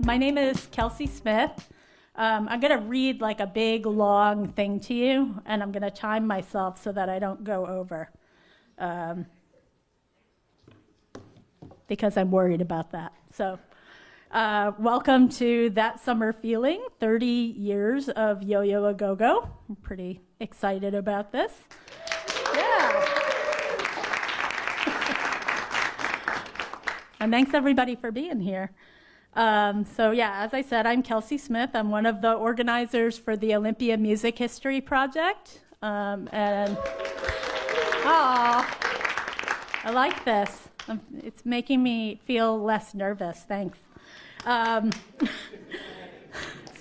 My name is Kelsey Smith. I'm going to read like a big, long thing to you, and I'm going to time myself so that I don't go over, because I'm worried about that. So, welcome to That Summer Feeling, 30 years of Yoyo A Go Go. I'm pretty excited about this. Yeah. And thanks everybody for being here. So yeah, as I said, I'm Kelsey Smith. I'm one of the organizers for the Olympia Music History Project. I like this. It's making me feel less nervous. Thanks.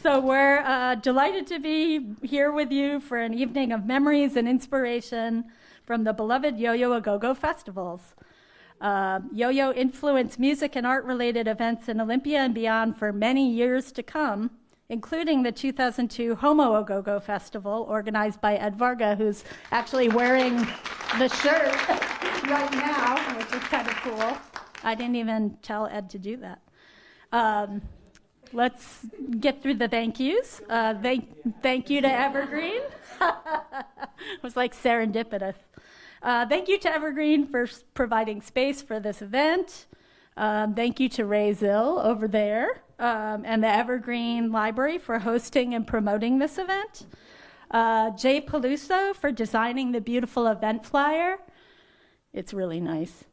So we're delighted to be here with you for an evening of memories and inspiration from the beloved Yoyo A Go Go festivals. Yo-Yo influenced music and art-related events in Olympia and beyond for many years to come, including the 2002 Homo A Go Go Festival, organized by Ed Varga, who's actually wearing the shirt right now, which is kind of cool. I didn't even tell Ed to do that. Let's get through the thank yous. Thank you to Evergreen. It was like serendipitous. Thank you to Evergreen for providing space for this event. Thank you to Ray Zill over there and the Evergreen Library for hosting and promoting this event. Jay Peluso for designing the beautiful event flyer. It's really nice.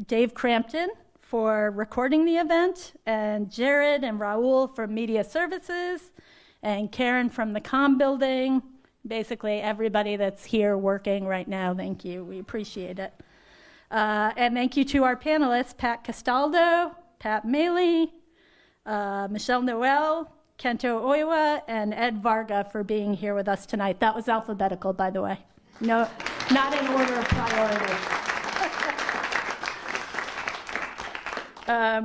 Dave Crampton for recording the event, and Jared and Raul from Media Services, and Karen from the Comm Building. Basically, everybody that's here working right now, thank you. We appreciate it. And thank you to our panelists, Pat Castaldo, Pat Maley, Michelle Noel, Kento Oiwa, and Ed Varga for being here with us tonight. That was alphabetical, by the way. No, not in order of priority.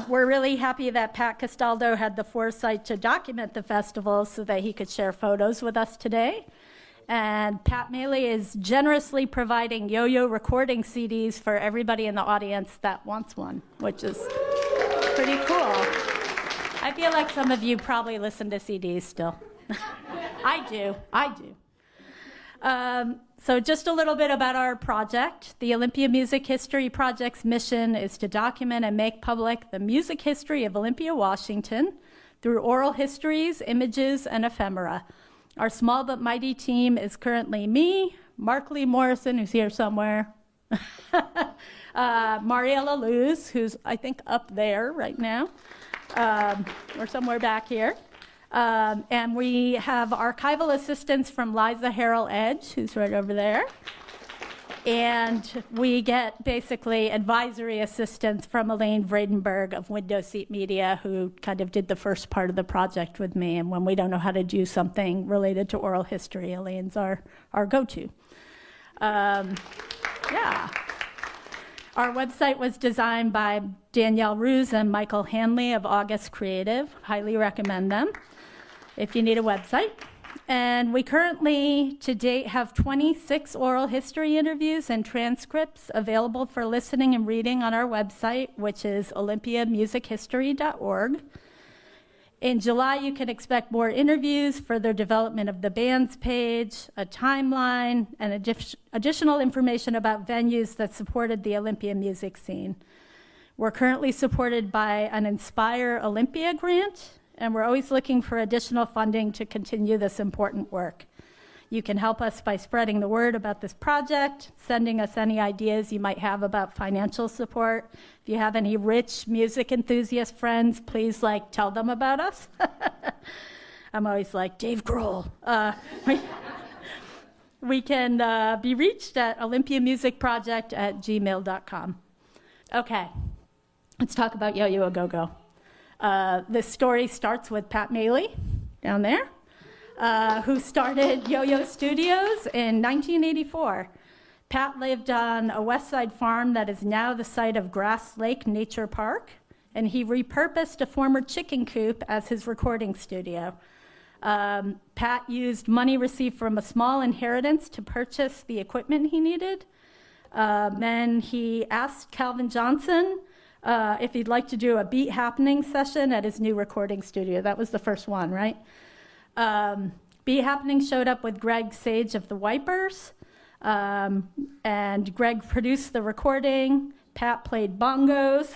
We're really happy that Pat Castaldo had the foresight to document the festival so that he could share photos with us today. And Pat Maley is generously providing Yo-Yo recording CDs for everybody in the audience that wants one, which is pretty cool. I feel like some of you probably listen to CDs still. I do. So just a little bit about our project. The Olympia Music History Project's mission is to document and make public the music history of Olympia, Washington, through oral histories, images, and ephemera. Our small but mighty team is currently me, Mark Lee Morrison, who's here somewhere, Mariela Luz, who's I think up there right now, or somewhere back here. And we have archival assistance from Liza Harrell Edge, who's right over there. And we get basically advisory assistance from Elaine Vredenberg of Window Seat Media, who kind of did the first part of the project with me. And when we don't know how to do something related to oral history, Elaine's our go-to. Yeah. Our website was designed by Danielle Ruse and Michael Hanley of August Creative. Highly recommend them if you need a website. And we currently, to date, have 26 oral history interviews and transcripts available for listening and reading on our website, which is olympiamusichistory.org. In July, you can expect more interviews, further development of the bands page, a timeline, and additional information about venues that supported the Olympia music scene. We're currently supported by an Inspire Olympia grant, and we're always looking for additional funding to continue this important work. You can help us by spreading the word about this project, sending us any ideas you might have about financial support. If you have any rich music enthusiast friends, please tell them about us. I'm always like, Dave Grohl. We can be reached at olympiamusicproject@gmail.com. Okay, let's talk about Yoyo A Go Go. This story starts with Pat Maley, down there, who started Yo-Yo Studios in 1984. Pat lived on a West Side farm that is now the site of Grass Lake Nature Park, and he repurposed a former chicken coop as his recording studio. Pat used money received from a small inheritance to purchase the equipment he needed. Then he asked Calvin Johnson, if he'd like to do a Beat Happening session at his new recording studio. That was the first one, right? Beat Happening showed up with Greg Sage of the Wipers, and Greg produced the recording. Pat played bongos.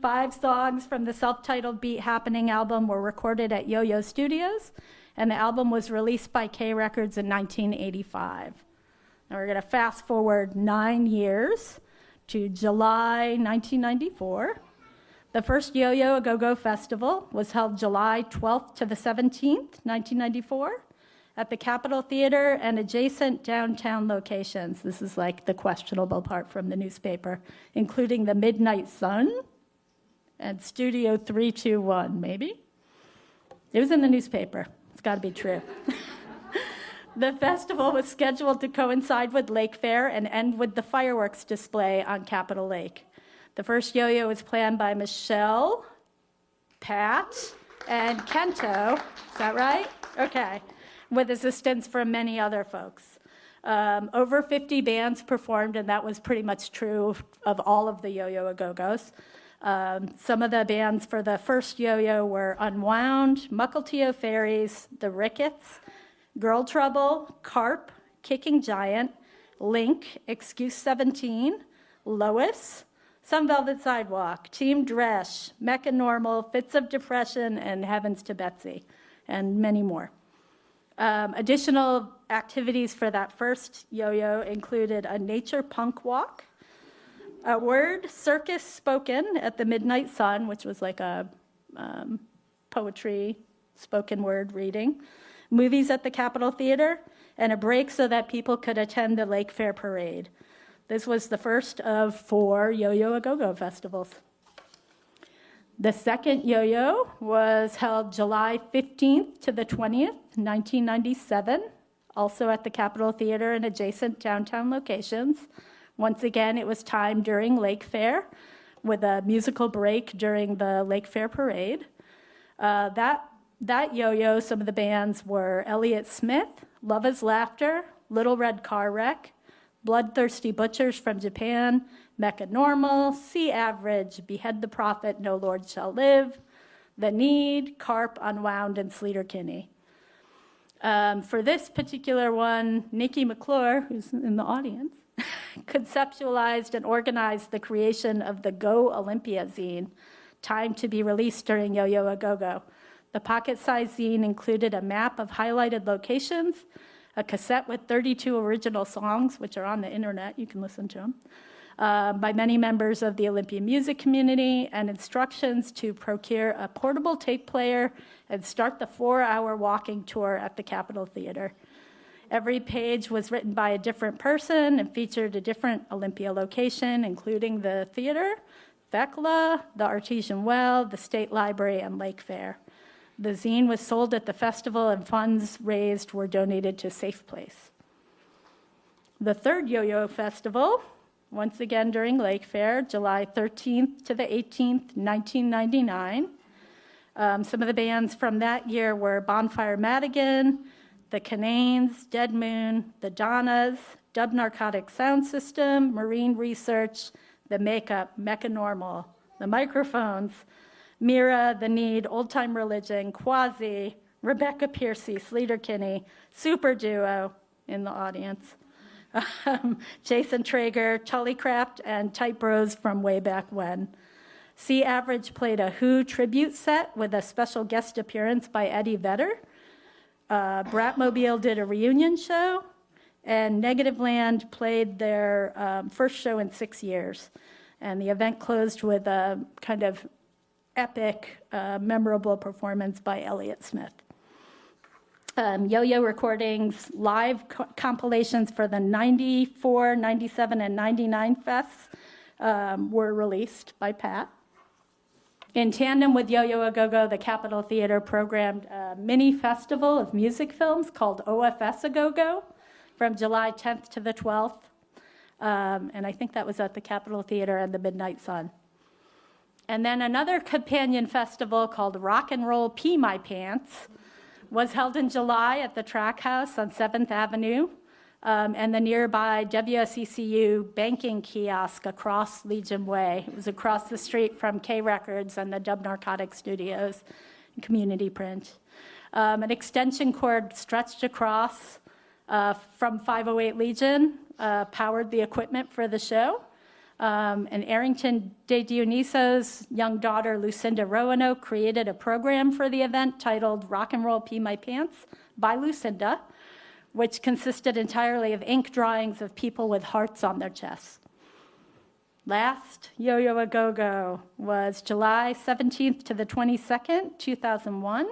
5 songs from the self-titled Beat Happening album were recorded at Yoyo Studios, and the album was released by K Records in 1985. Now we're going to fast forward 9 years to July 1994. The first Yoyo A Go Go Festival was held July 12th to the 17th, 1994, at the Capitol Theater and adjacent downtown locations. This is like the questionable part from the newspaper, including the Midnight Sun and Studio 321, maybe? It was in the newspaper. It's got to be true. The festival was scheduled to coincide with Lake Fair and end with the fireworks display on Capitol Lake. The first yo-yo was planned by Michelle, Pat, and Kento. Is that right? Okay. With assistance from many other folks. Over 50 bands performed, and that was pretty much true of all of the Yoyo A Go Go's. Some of the bands for the first yo-yo were Unwound, Mukilteo Fairies, The Rickets, Girl Trouble, Carp, Kicking Giant, Link, Excuse 17, Lois, Some Velvet Sidewalk, Team Dresch, Mecca Normal, Fits of Depression, and Heavens to Betsy, and many more. Additional activities for that first yo-yo included a nature punk walk, a word circus spoken at the Midnight Sun, which was like a poetry, spoken word reading, movies at the Capitol Theater, and a break so that people could attend the Lake Fair Parade. This was the first of 4 Yoyo A Go Go festivals. The second yo-yo was held July 15th to the 20th, 1997, also at the Capitol Theater and adjacent downtown locations. Once again, it was timed during Lake Fair with a musical break during the Lake Fair Parade. That yo-yo, some of the bands were Elliott Smith, Love is Laughter, Little Red Car Wreck, Bloodthirsty Butchers from Japan, Mecca Normal, Sea Average, Behead the Prophet, No Lord Shall Live, The Need, Carp, Unwound, and Sleater Kinney. For this particular one, Nikki McClure, who's in the audience, conceptualized and organized the creation of the Go Olympia zine, timed to be released during Yoyo A Go Go. The pocket-sized zine included a map of highlighted locations, a cassette with 32 original songs, which are on the internet, you can listen to them, by many members of the Olympia music community, and instructions to procure a portable tape player and start the 4-hour walking tour at the Capitol Theater. Every page was written by a different person and featured a different Olympia location, including the theater, Thekla, the Artesian Well, the State Library, and Lake Fair. The zine was sold at the festival, and funds raised were donated to Safe Place. The third Yo-Yo Festival, once again during Lake Fair, July 13th to the 18th, 1999. Some of the bands from that year were Bonfire Madigan, The Cananes, Dead Moon, The Donnas, Dub Narcotic Sound System, Marine Research, The Makeup, Mecca Normal, The Microphones, Mira, The Need, Old Time Religion, Quasi, Rebecca Piercy, Sleater Kinney, Super Duo in the audience, Jason Traeger, Tullycraft, and Type Bros from way back when. Sea Average played a Who tribute set with a special guest appearance by Eddie Vedder. Bratmobile did a reunion show, and Negative Land played their first show in 6 years. And the event closed with a kind of epic, memorable performance by Elliott Smith. Yo-Yo recordings, live compilations for the 94, 97, and 99 fests were released by Pat. In tandem with Yo-Yo A Go Go, the Capitol Theater programmed a mini festival of music films called OFS A Go Go from July 10th to the 12th. And I think that was at the Capitol Theater and the Midnight Sun. And then another companion festival called Rock and Roll Pee My Pants was held in July at the Track House on 7th Avenue. and the nearby WSECU banking kiosk across Legion Way. It was across the street from K Records and the Dub Narcotic Studios and Community Print. An extension cord stretched across from 508 Legion, powered the equipment for the show. And Arrington De Dioniso's young daughter, Lucinda Roanoke, created a program for the event titled Rock and Roll Pee My Pants by Lucinda, which consisted entirely of ink drawings of people with hearts on their chests. Last Yoyo A Go Go was July 17th to the 22nd, 2001,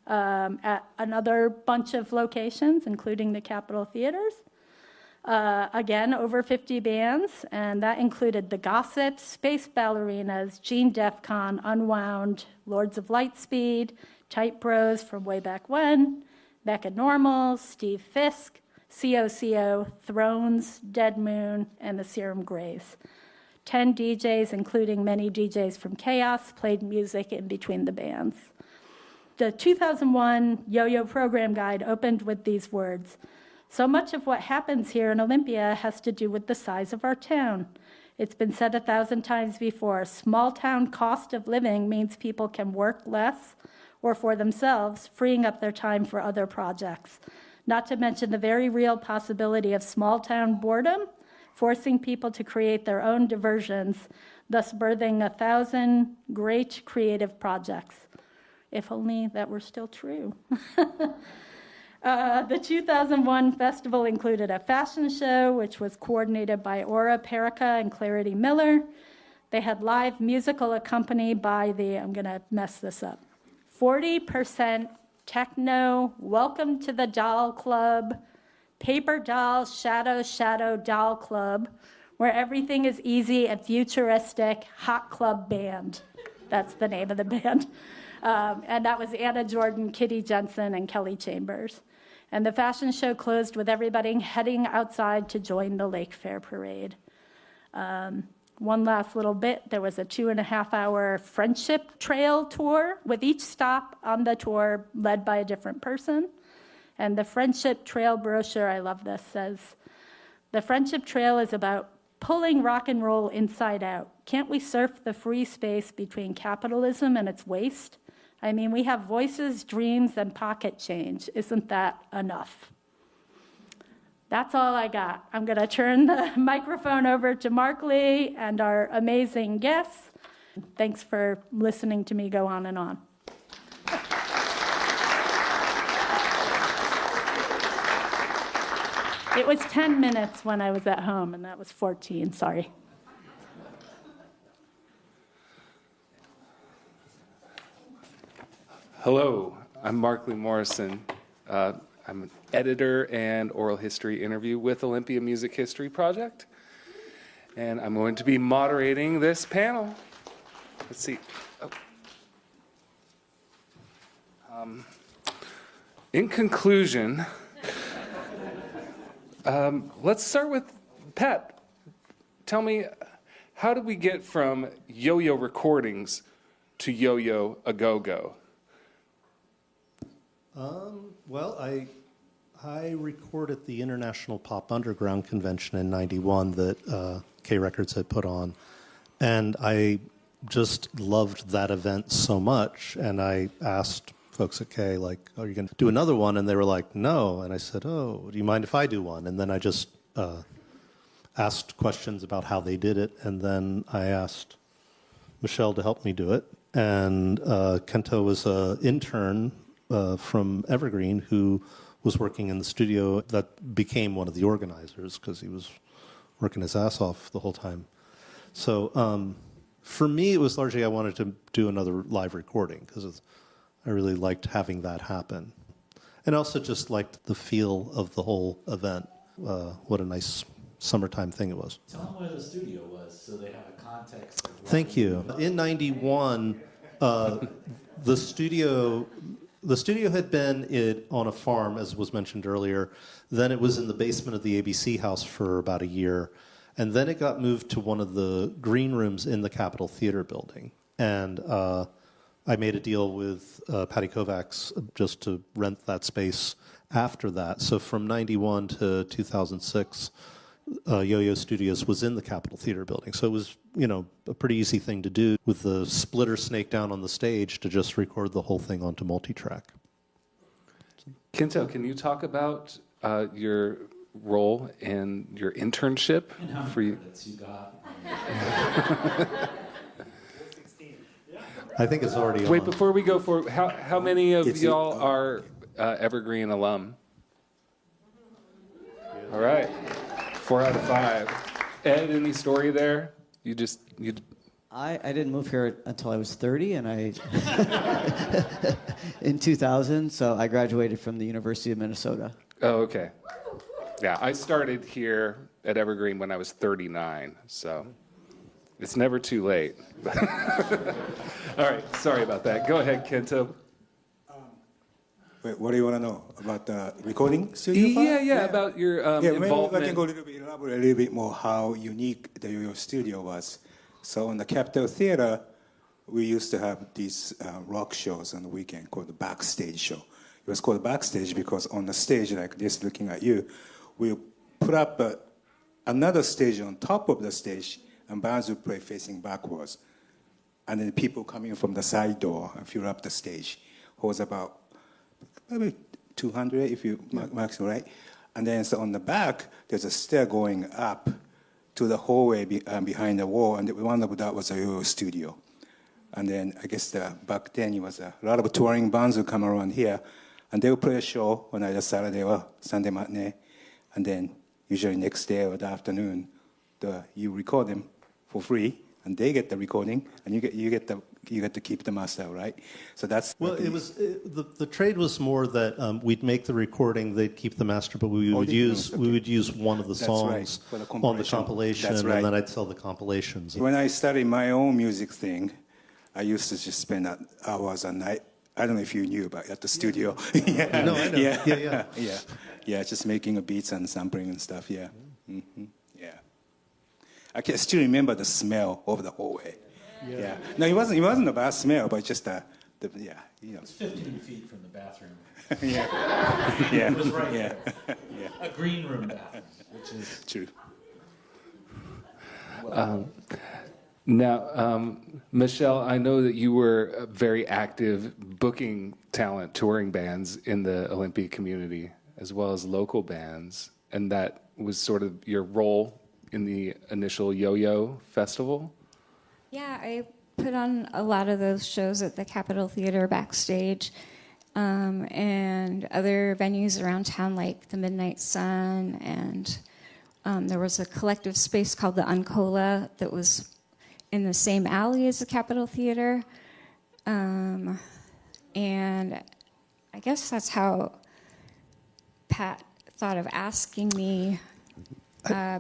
at another bunch of locations, including the Capitol Theaters. Again, over 50 bands, and that included The Gossip, Space Ballerinas, Gene Defcon, Unwound, Lords of Lightspeed, Tight Bros from way back when, Mecca Normals, Steve Fisk, COCO, Thrones, Dead Moon, and the Serum Grays. 10 DJs, including many DJs from Chaos, played music in between the bands. The 2001 Yo-Yo program guide opened with these words: "So much of what happens here in Olympia has to do with the size of our town. It's been said 1,000 times before, small town cost of living means people can work less or for themselves, freeing up their time for other projects. Not to mention the very real possibility of small town boredom, forcing people to create their own diversions, thus birthing 1,000 great creative projects." If only that were still true. The 2001 festival included a fashion show, which was coordinated by Aura Perica and Clarity Miller. They had live musical accompanied by the, I'm going to mess this up, 40% techno, Welcome to the Doll Club, Paper Doll, Shadow Doll Club, where everything is easy, a futuristic hot club band. That's the name of the band. And that was Anna Jordan, Kitty Jensen, and Kelly Chambers. And the fashion show closed with everybody heading outside to join the Lake Fair Parade. One last little bit, there was a 2.5-hour friendship trail tour with each stop on the tour led by a different person. And the friendship trail brochure, I love this, says, "The friendship trail is about pulling rock and roll inside out. Can't we surf the free space between capitalism and its waste? I mean, we have voices, dreams, and pocket change. Isn't that enough?" That's all I got. I'm going to turn the microphone over to Mark Lee and our amazing guests. Thanks for listening to me go on and on. It was 10 minutes when I was at home, and that was 14, sorry. Hello, I'm Mark Lee Morrison. I'm an editor and oral history interview with Olympia Music History Project, and I'm going to be moderating this panel. Let's see. In conclusion, let's start with Pat. Tell me, how did we get from yo-yo recordings to Yoyo A Go Go? Well, I recorded the International Pop Underground Convention in '91 that K Records had put on, and I just loved that event so much, and I asked folks at K, like, "Oh, are you going to do another one?" And they were like, "No." And I said, "Oh, do you mind if I do one?" And then I just asked questions about how they did it, and then I asked Michelle to help me do it, and Kento was an intern from Evergreen who was working in the studio that became one of the organizers because he was working his ass off the whole time. So for me, it was largely I wanted to do another live recording because I really liked having that happen. And also just liked the feel of the whole event. What a nice summertime thing it was. Tell them where the studio was so they have a context. Thank you. In '91, the studio had been on a farm, as was mentioned earlier. Then it was in the basement of the ABC house for about a year. And then it got moved to one of the green rooms in the Capitol Theater building. And I made a deal with Patty Kovacs just to rent that space after that. So from 91 to 2006, Yo-Yo Studios was in the Capitol Theater building. So it was, a pretty easy thing to do with the splitter snake down on the stage to just record the whole thing onto multi-track. Kento, can you talk about your role in your internship? And how for many you? credits you got? I think it's already on. Wait, before we go forward, how many of y'all are Evergreen alum? All right, 4 out of 5. Ed, any story there? You I didn't move here until I was 30, and in 2000, so I graduated from the University of Minnesota. Oh, okay. Yeah, I started here at Evergreen when I was 39, so it's never too late. All right, sorry about that. Go ahead, Kento. Wait, what do you want to know about the recording studio? Yeah, about your Maybe involvement. I can go elaborate a little bit more how unique the Yo-Yo studio was. So in the Capitol Theater, we used to have these rock shows on the weekend called the Backstage Show. It was called Backstage because on the stage like this, looking at you, we put up another stage on top of the stage, and bands would play facing backwards. And then people coming from the side door and fill up the stage. It was about maybe 200 if you maximum, right? And then so on the back, there's a stair going up to the hallway behind the wall, and one of that was a Yo-Yo studio. And then I guess back then it was a lot of touring bands would come around here, and they would play a show on either Saturday or Sunday matinee, and then usually next day or the afternoon, you record them for free, and they get the recording, and you get to keep the master, right? So that's the trade was more that we'd make the recording, they'd keep the master, but we would use one of the songs on the compilation, and then I'd sell the compilations. When I started my own music thing, I used to just spend hours a night. I don't know if you knew, but at the studio. Yeah. No, I know. Yeah, just making beats and sampling and stuff. Yeah. Mm-hmm. Yeah. I can still remember the smell of the hallway. Yeah. No, it wasn't a bad smell, but just It's 15 feet from the bathroom. Yeah. It was right Yeah. there. A green room bathroom, which is True. Now, Michelle, I know that you were very active booking talent, touring bands in the Olympia community, as well as local bands, and that was sort of your role in the initial Yo-Yo Festival? Yeah, I put on a lot of those shows at the Capitol Theater Backstage, and other venues around town like the Midnight Sun, and there was a collective space called the Uncola that was in the same alley as the Capitol Theater, and I guess that's how Pat thought of asking me,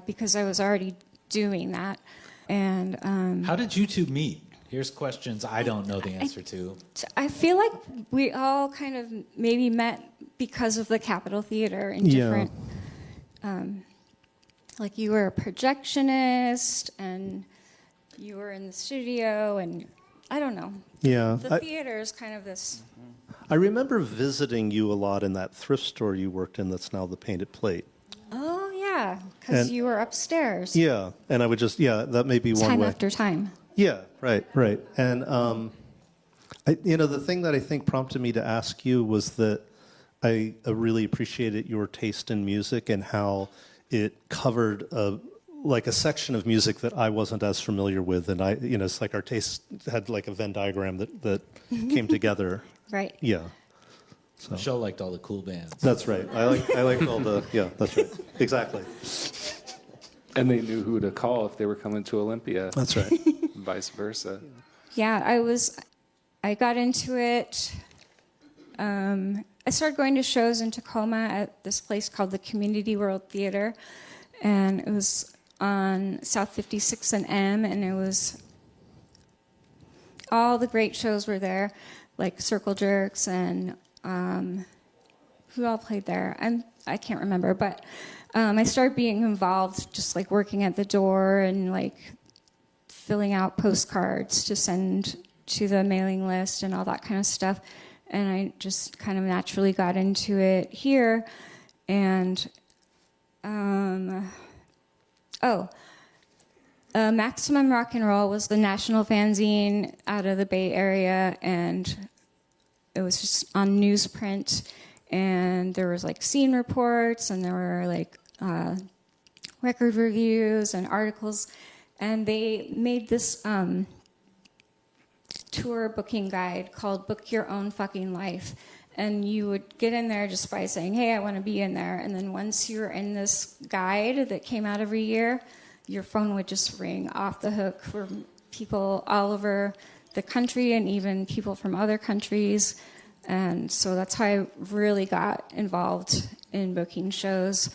because I was already doing that. And how did you two meet? Here's questions I don't know the answer to. I feel like we all kind of maybe met because of the Capitol Theater in different. Like you were a projectionist, and you were in the studio, and I don't know. Yeah. The theater is kind of this. I remember visiting you a lot in that thrift store you worked in that's now the Painted Plate. Oh yeah, because you were upstairs. Yeah, and I would just, that may be one Time way. after time. Yeah, right. And, the thing that I think prompted me to ask you was that I really appreciated your taste in music and how it covered a section of music that I wasn't as familiar with. And it's like our taste had like a Venn diagram that came together. Right. Yeah. So. Michelle liked all the cool bands. That's right. I liked all the, that's right. Exactly. And they knew who to call if they were coming to Olympia. That's right. Vice versa. Yeah, I got into it. I started going to shows in Tacoma at this place called the Community World Theater, and it was on South 56 and M, and it was all the great shows were there, like Circle Jerks and who all played there? I can't remember, but I started being involved, just like working at the door and like filling out postcards to send to the mailing list and all that kind of stuff. and I just kind of naturally got into it here. And Maximum Rock and Roll was the national fanzine out of the Bay Area, and it was just on newsprint, and there was like scene reports, and there were like record reviews and articles, and they made this tour booking guide called Book Your Own Fucking Life. And you would get in there just by saying, hey, I want to be in there. And then once you're in this guide that came out every year, your phone would just ring off the hook for people all over the country and even people from other countries. And so that's how I really got involved in booking shows,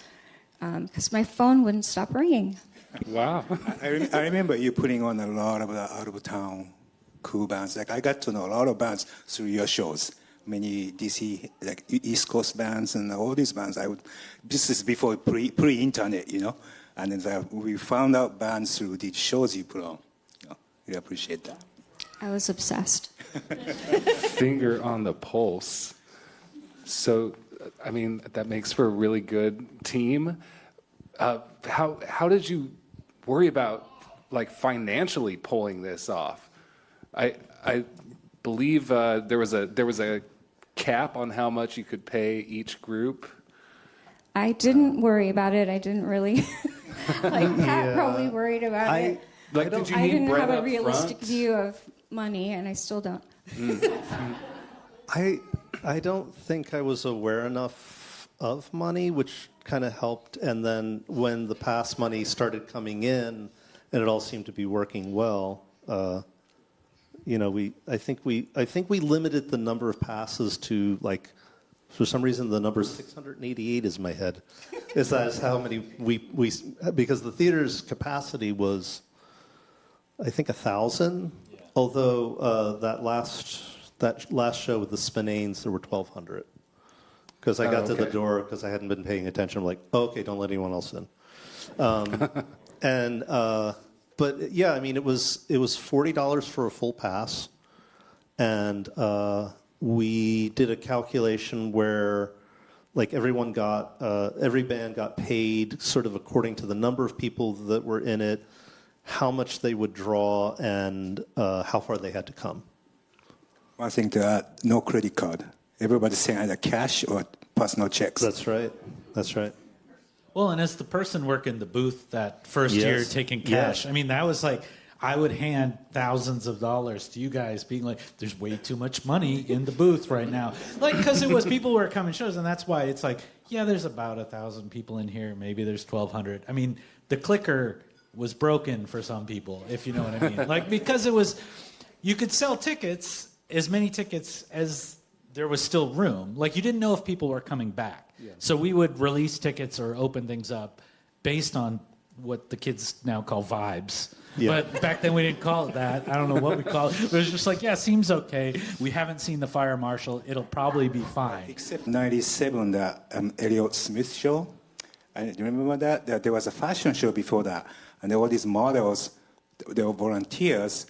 because my phone wouldn't stop ringing. Wow. I remember you putting on a lot of the out-of-town cool bands. Like I got to know a lot of bands through your shows. Many DC, like East Coast bands and all these bands. This is before pre-internet, you know. And then we found out bands through these shows you put on. You know, we appreciate that. I was obsessed. Finger on the pulse. So, I mean, that makes for a really good team. How did you worry about like financially pulling this off? I believe there was a cap on how much you could pay each group. I didn't worry about it. I didn't really. Like Pat probably worried about it. Like, did you I need didn't bread have a up realistic front? view of money, and I still don't. I don't think I was aware enough of money, which kind of helped. And then when the pass money started coming in, and it all seemed to be working well, you know, I think we limited the number of passes to, like, for some reason the number 688 is in my head. Is how many we because the theater's capacity was, I think, 1,000. Yeah. Although that last show with the Spinanes, there were 1,200. Because I got to the door because I hadn't been paying attention. I'm like, oh, okay, don't let anyone else in. But yeah, I mean, it was $40 for a full pass, and we did a calculation where, like, every band got paid sort of according to the number of people that were in it, how much they would draw, and how far they had to come. I think that no credit card. Everybody's saying either cash or personal checks. That's right. That's right. Well, and as the person working the booth that first year taking cash, I mean, that was like, I would hand thousands of dollars to you guys being like, there's way too much money in the booth right now. Like, because it was people who were coming shows, and that's why it's like, yeah, there's about 1,000 people in here. Maybe there's 1,200. I mean, the clicker was broken for some people, if you know what I mean. Like, because it was, you could sell tickets, as many tickets as there was still room. Like, you didn't know if people were coming back. Yeah. So we would release tickets or open things up based on what the kids now call vibes. Yeah. But back then we didn't call it that. I don't know what we called it. It was just like, yeah, seems okay. We haven't seen the fire marshal. It'll probably be fine. Except 97, the Elliott Smith show. Do you remember that? There was a fashion show before that. And all these models, they were volunteers.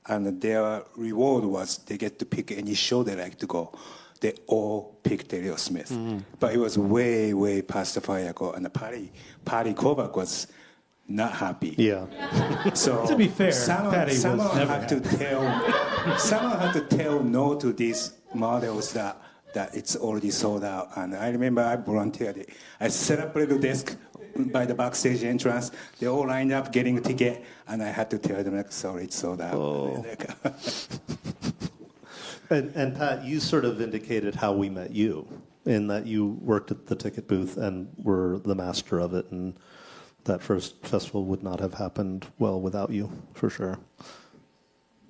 And their reward was they get to pick any show they like to go. They all picked Elliott Smith. Mm-hmm. But it was way, way past the fire go. And the Patty Kovac was not happy. Yeah. So to be fair, someone had to tell no to these models that it's already sold out. And I remember I volunteered. I set up a little desk by the backstage entrance. They all lined up getting a ticket, and I had to tell them, like, sorry, it's sold out. Oh. And Pat, you sort of indicated how we met you, in that you worked at the ticket booth and were the master of it, and that first festival would not have happened well without you, for sure.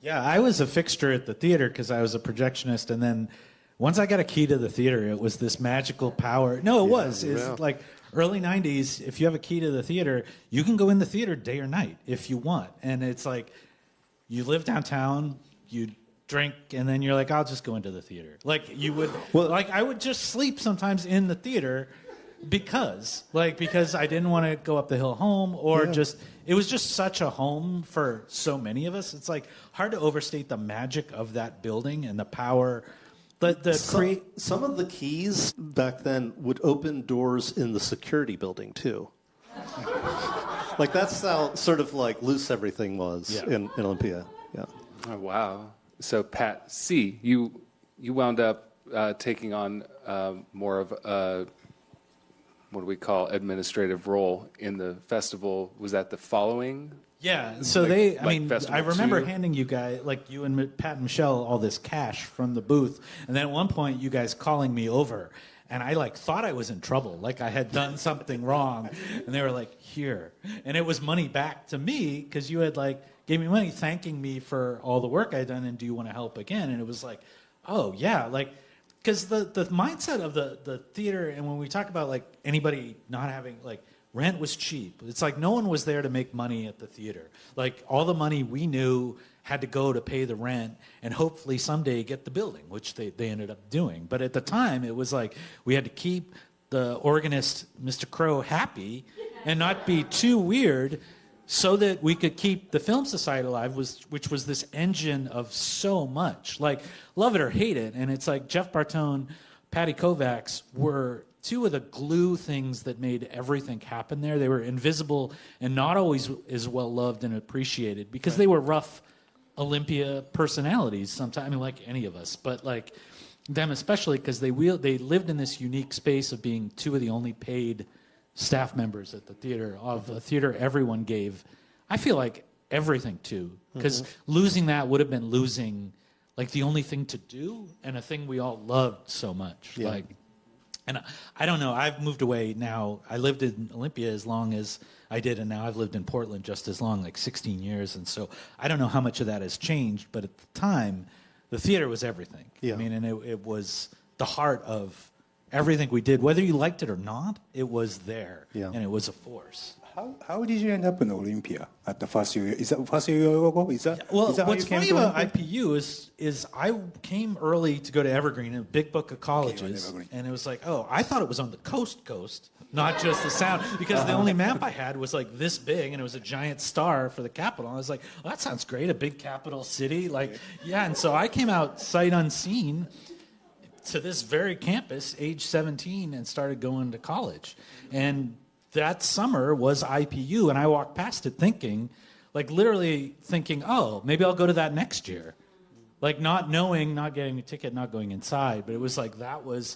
Yeah, I was a fixture at the theater because I was a projectionist, and then once I got a key to the theater, it was this magical power. No, it was. It's like early 90s, if you have a key to the theater, you can go in the theater day or night if you want. And it's like, you live downtown, you drink, and then you're like, I'll just go into the theater. Like, you would, I would just sleep sometimes in the theater because I didn't want to go up the hill home, or it was just such a home for so many of us. It's like hard to overstate the magic of that building and the power Some of the keys back then would open doors in the security building too. Like that's how sort of like loose everything was in Olympia. Yeah. Oh, wow. So Pat C, you wound up taking on more of a, what do we call, administrative role in the festival. Was that the following? Yeah, so I remember handing you guys, like you and Pat and Michelle, all this cash from the booth, and then at one point you guys calling me over, and I like thought I was in trouble, like I had done something wrong, and they were like, here, and it was money back to me, because you had like, gave me money thanking me for all the work I'd done, and do you want to help again? And it was like, oh yeah, like, because the mindset of the theater, and when we talk about like anybody not having, like, rent was cheap. It's like no one was there to make money at the theater. Like all the money we knew had to go to pay the rent and hopefully someday get the building, which they ended up doing. But at the time, it was like we had to keep the organist, Mr. Crow, happy and not be too weird so that we could keep the Film Society alive, which was this engine of so much. Like, love it or hate it. And it's like Jeff Bartone, Patty Kovacs were two of the glue things that made everything happen there. They were invisible and not always as well loved and appreciated because they were rough Olympia personalities sometimes, I mean, like any of us, but like them especially because they lived in this unique space of being two of the only paid staff members at the theater, of a theater everyone gave, I feel like, everything to, because losing that would have been losing like the only thing to do and a thing we all loved so much. Yeah. Like, and I don't know, I've moved away now. I lived in Olympia as long as I did, and now I've lived in Portland just as long, like 16 years. And so I don't know how much of that has changed, but at the time, the theater was everything. Yeah. I mean, and it was the heart of everything we did. Whether you liked it or not, it was there, and it was a force. How did you end up in Olympia at the first year? Is that first year Yoyo A Go Go? Is that Well, is that how what's you came funny to about Olympia? IPU is I came early to go to Evergreen, a big book of colleges, Evergreen. and it was like, oh, I thought it was on the coast, not just the sound, because the only map I had was like this big, and it was a giant star for the capital. I was like, well, that sounds great, a big capital city, like, yeah. And so I came out sight unseen to this very campus, age 17, and started going to college. And that summer was IPU, and I walked past it thinking, like literally thinking, oh, maybe I'll go to that next year. Like not knowing, not getting a ticket, not going inside. But it was like, that was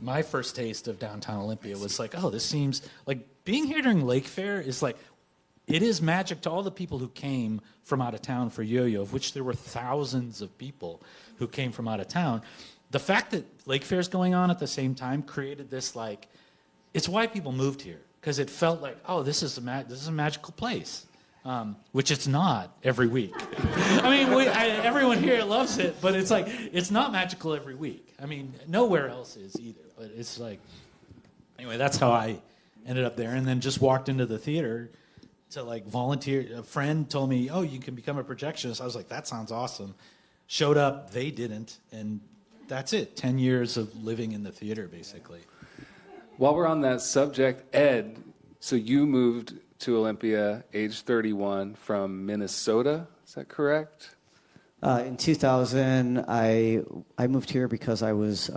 my first taste of downtown Olympia. It was like, oh, this seems, like being here during Lake Fair is like, it is magic to all the people who came from out of town for Yo-Yo, of which there were thousands of people who came from out of town. The fact that Lake Fair's going on at the same time created this, like, it's why people moved here. Because it felt like, oh, this is a magical place, which it's not every week. I mean, everyone here loves it, but it's like, it's not magical every week. I mean, nowhere else is either. But it's like, anyway, that's how I ended up there. And then just walked into the theater to like volunteer. A friend told me, oh, you can become a projectionist. I was like, that sounds awesome. Showed up, they didn't. And that's it, 10 years of living in the theater, basically. While we're on that subject, Ed, so you moved to Olympia age 31 from Minnesota, is that correct? In 2000, I moved here because I was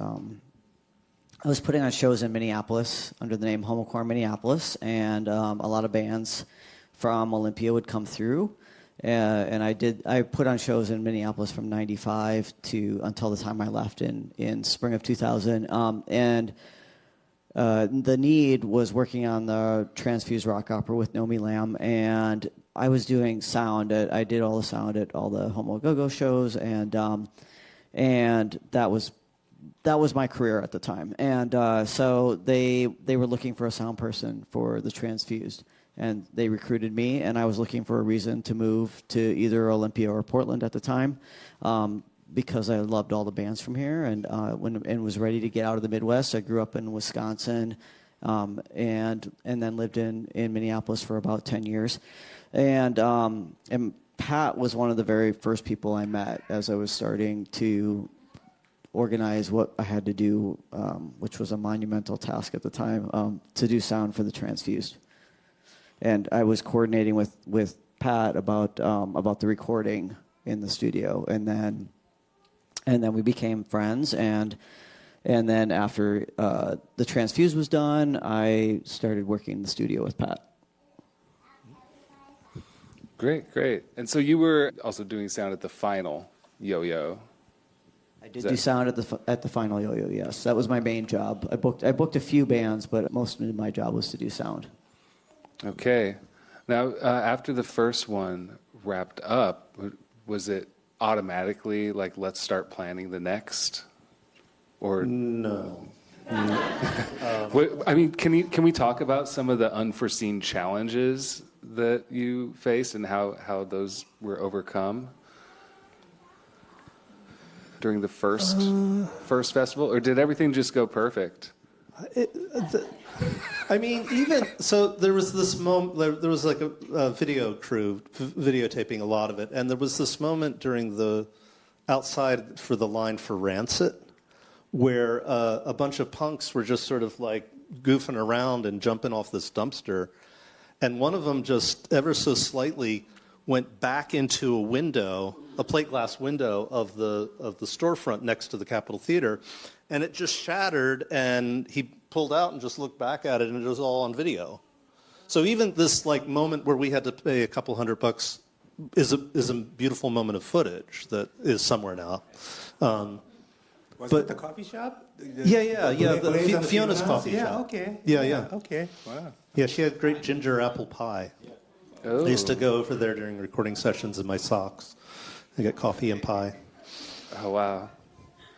putting on shows in Minneapolis under the name Homocore Minneapolis, and a lot of bands from Olympia would come through. And I put on shows in Minneapolis from 95 to until the time I left in spring of 2000. The need was working on the Transfused Rock Opera with Nomi Lamb, and I was doing sound. I did all the sound at all the Yoyo A Go Go shows, and that was my career at the time. And so they were looking for a sound person for the Transfused, and they recruited me, and I was looking for a reason to move to either Olympia or Portland at the time. Because I loved all the bands from here, and was ready to get out of the Midwest. I grew up in Wisconsin, and then lived in Minneapolis for about 10 years. And Pat was one of the very first people I met as I was starting to organize what I had to do, which was a monumental task at the time, to do sound for the Transfused. And I was coordinating with Pat about the recording in the studio, and then And then we became friends, and then after the Transfuse was done, I started working in the studio with Pat. Great. And so you were also doing sound at the final Yo-Yo. I did do sound at the final Yo-Yo. Yes, that was my main job. I booked a few bands, but most of my job was to do sound. Okay. Now, after the first one wrapped up, was it automatically like, let's start planning the next? Or No. I mean, can we talk about some of the unforeseen challenges that you faced and how those were overcome during the first festival, or did everything just go perfect? I mean, even so, there was this moment. There was like a video crew videotaping a lot of it, and there was this moment during the outside for the line for Rancid, where a bunch of punks were just sort of like goofing around and jumping off this dumpster, and one of them just ever so slightly went back into a window, a plate glass window of the storefront next to the Capitol Theater, and it just shattered, and he pulled out and just looked back at it, and it was all on video. So even this like moment where we had to pay a couple $100 is a beautiful moment of footage that is somewhere now. Was it the coffee shop? The Fiona's coffee shop. Okay. Yeah. Okay. Wow. Yeah, she had great ginger apple pie. Oh. I used to go over there during recording sessions in my socks. I get coffee and pie. Oh, wow.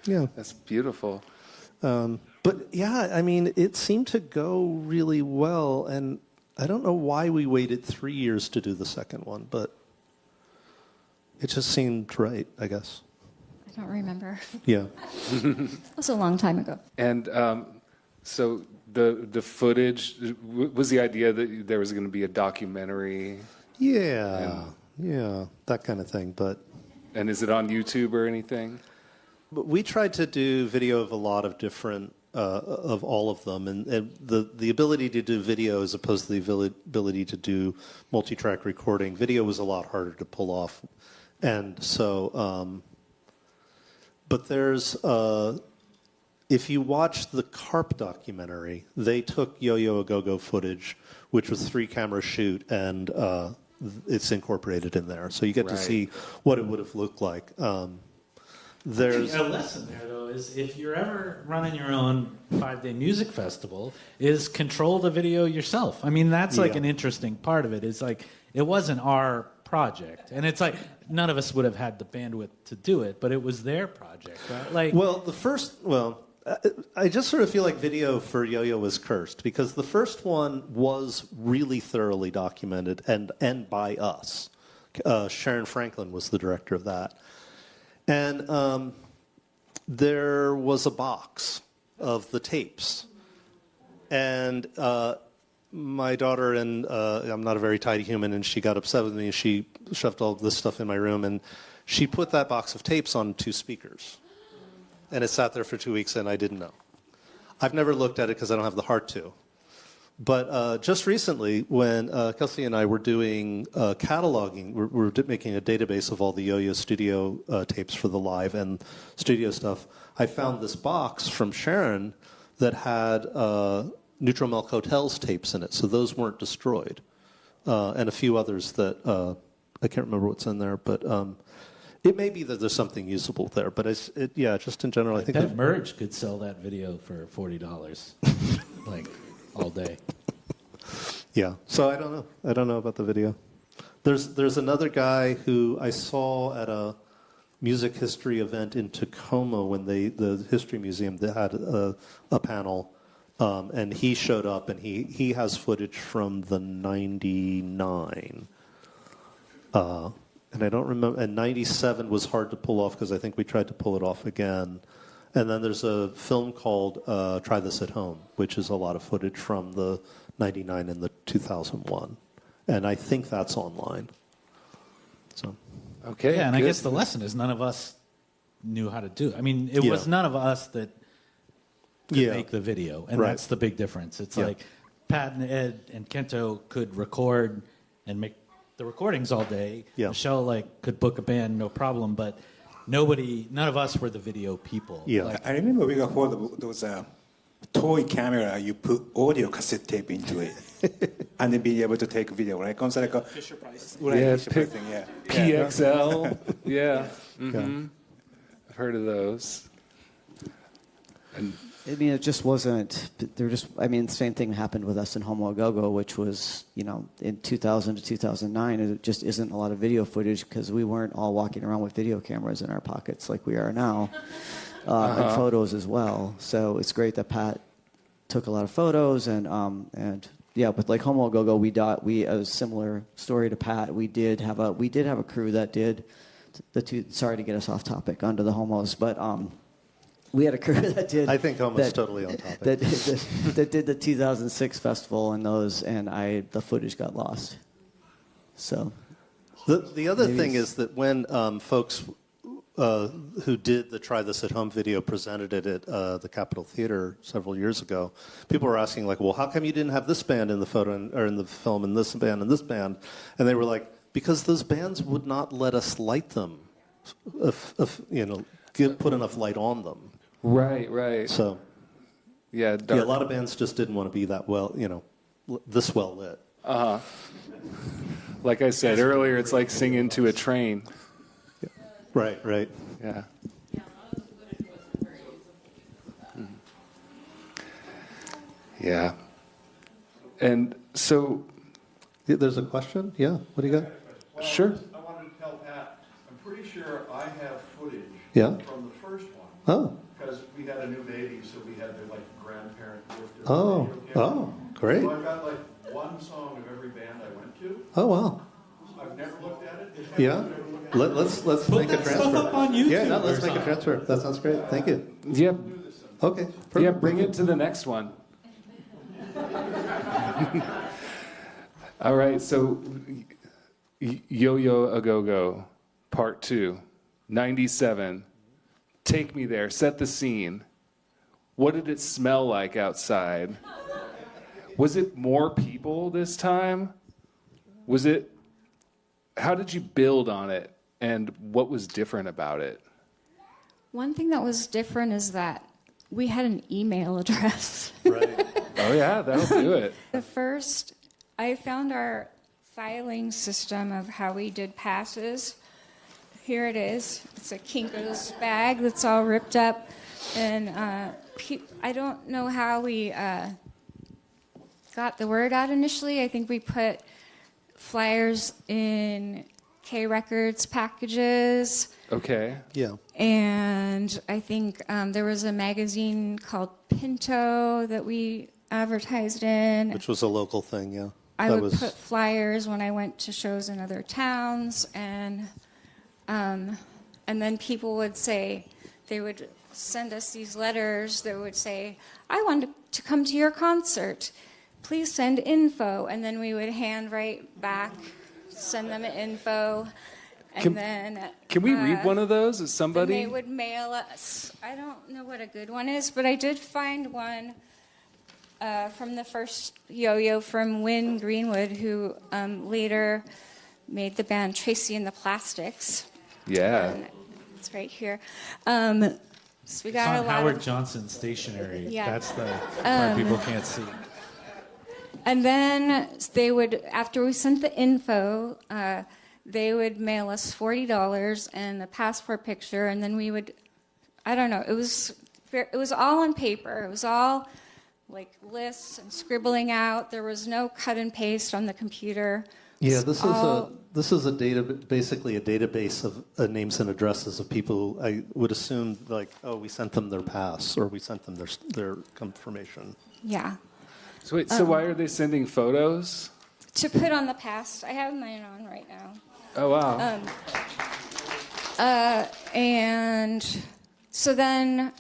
Yeah. That's beautiful. But yeah, I mean, it seemed to go really well, and I don't know why we waited 3 years to do the second one, but it just seemed right, I guess. I don't remember. Yeah. It was a long time ago. And so the footage, was the idea that there was going to be a documentary? Yeah, that kind of thing. And is it on YouTube or anything? But we tried to do video of a lot of different, of all of them, and the ability to do video as opposed to the ability to do multi-track recording. Video was a lot harder to pull off, and so. But there's, if you watch the Carp documentary, they took Yoyo A Go Go footage, which was 3-camera shoot, and it's incorporated in there. So you get to see what it would have looked like. There's a lesson there, though, is if you're ever running your own 5-day music festival, is control the video yourself. I mean, that's like an interesting part of it. It's like, it wasn't our project. And it's like, none of us would have had the bandwidth to do it, but it was their project, right? Like, I just sort of feel like video for Yo-Yo was cursed, because the first one was really thoroughly documented and by us. Sharon Franklin was the director of that. And there was a box of the tapes. And my daughter, and I'm not a very tidy human, and she got upset with me, and she shoved all this stuff in my room, and she put that box of tapes on 2 speakers. And it sat there for 2 weeks, and I didn't know. I've never looked at it because I don't have the heart to. But just recently, when Kelsey and I were doing cataloging, we're making a database of all the Yo-Yo studio tapes for the live and studio stuff, I found this box from Sharon that had Neutral Milk Hotel's tapes in it, so those weren't destroyed. And a few others that I can't remember what's in there, but it may be that there's something usable there. But just in general, I think that Merge could sell that video for $40, like all day. Yeah, so I don't know. I don't know about the video. There's another guy who I saw at a music history event in Tacoma when the History Museum, they had a panel. And he showed up, and he has footage from the 99. And I don't remember, and 97 was hard to pull off because I think we tried to pull it off again. And then there's a film called Try This at Home, which is a lot of footage from the 99 and the 2001. And I think that's online. So. Okay. Yeah, and good. I guess the lesson is none of us knew how to do it. I mean, it was none of us that could make the video, and that's the big difference. It's like Pat and Ed and Kento could record and make the recordings all day. Yeah. Michelle could book a band, no problem, but none of us were the video people. Yeah. Like, I remember we got hold of those toy camera. You put audio cassette tape into it, and then be able to take video. Right? Comes like a Fisher Price. Right, Yeah, Fisher Price thing. Yeah. PXL. Yeah. Mm-hmm. I've heard of those. And I mean, it just wasn't. The same thing happened with us in Homo A Go Go, which was, in 2000 to 2009. It just isn't a lot of video footage because we weren't all walking around with video cameras in our pockets like we are now, and photos as well. So it's great that Pat took a lot of photos and yeah, with like Homo A Go Go, we a similar story to Pat. We did have a crew that did sorry to get us off topic onto the homos, but we had a crew that did. I think Homo's totally on topic. That did the 2006 festival and the footage got lost. So the other thing is that when folks who did the Try This at Home video presented it at the Capitol Theater several years ago, people were asking like, well, how come you didn't have this band in the photo or in the film and this band and this band? And they were like, because those bands would not let us light them, put enough light on them. right. So, Yeah, a lot of bands just didn't want to be that this well lit. Like I said earlier, it's like singing to a train. Right. Yeah. Yeah. And so, There's a question? Yeah, what do you got? Well, Sure. I wanted to tell Pat, I'm pretty sure I have footage Yeah. from the first one. Oh, Because we had a new baby, so we had their grandparent gift. oh, great. So I've got one song of every band I went to. Oh, wow. I've never looked at it. Yeah. Let's make a that transfer. stuff up on YouTube Yeah, no, let's or make a transfer. That sounds great. Thank you. Yep. Okay. Yeah, Perfect. bring it to the next one. All right, so Yoyo A Go Go, Part 2, 97. Take me there, set the scene. What did it smell like outside? Was it more people this time? How did you build on it, and what was different about it? One thing that was different is that we had an email address. Right. Oh yeah, that'll do it. I found our filing system of how we did passes. Here it is. It's a Kinko's bag that's all ripped up. And I don't know how we got the word out initially. I think we put flyers in K Records packages. Okay. Yeah. And I think there was a magazine called Kento that we advertised in. Which was a local thing, yeah. I would put flyers when I went to shows in other towns, and then people would say, they would send us these letters that would say, I want to come to your concert. Please send info. And then we would handwrite back, send them info. And Can we read one of those? Is somebody? Then they would mail us. I don't know what a good one is, but I did find one from the first Yo-Yo from Wynn Greenwood, who later made the band Tracy and the Plastics. Yeah. And it's right here. So we got it's a on lot Howard of, Johnson stationery. Yeah. That's the part people can't see. and then they would, after we sent the info, they would mail us $40 and a passport picture, and then we would, I don't know, it was all on paper. It was all like lists and scribbling out. There was no cut and paste on the computer. Yeah, this is basically a database of names and addresses of people. I would assume we sent them their pass or we sent them their confirmation. Yeah. So wait, so why are they sending photos? To put on the past. I have mine on right now. Oh wow. And so then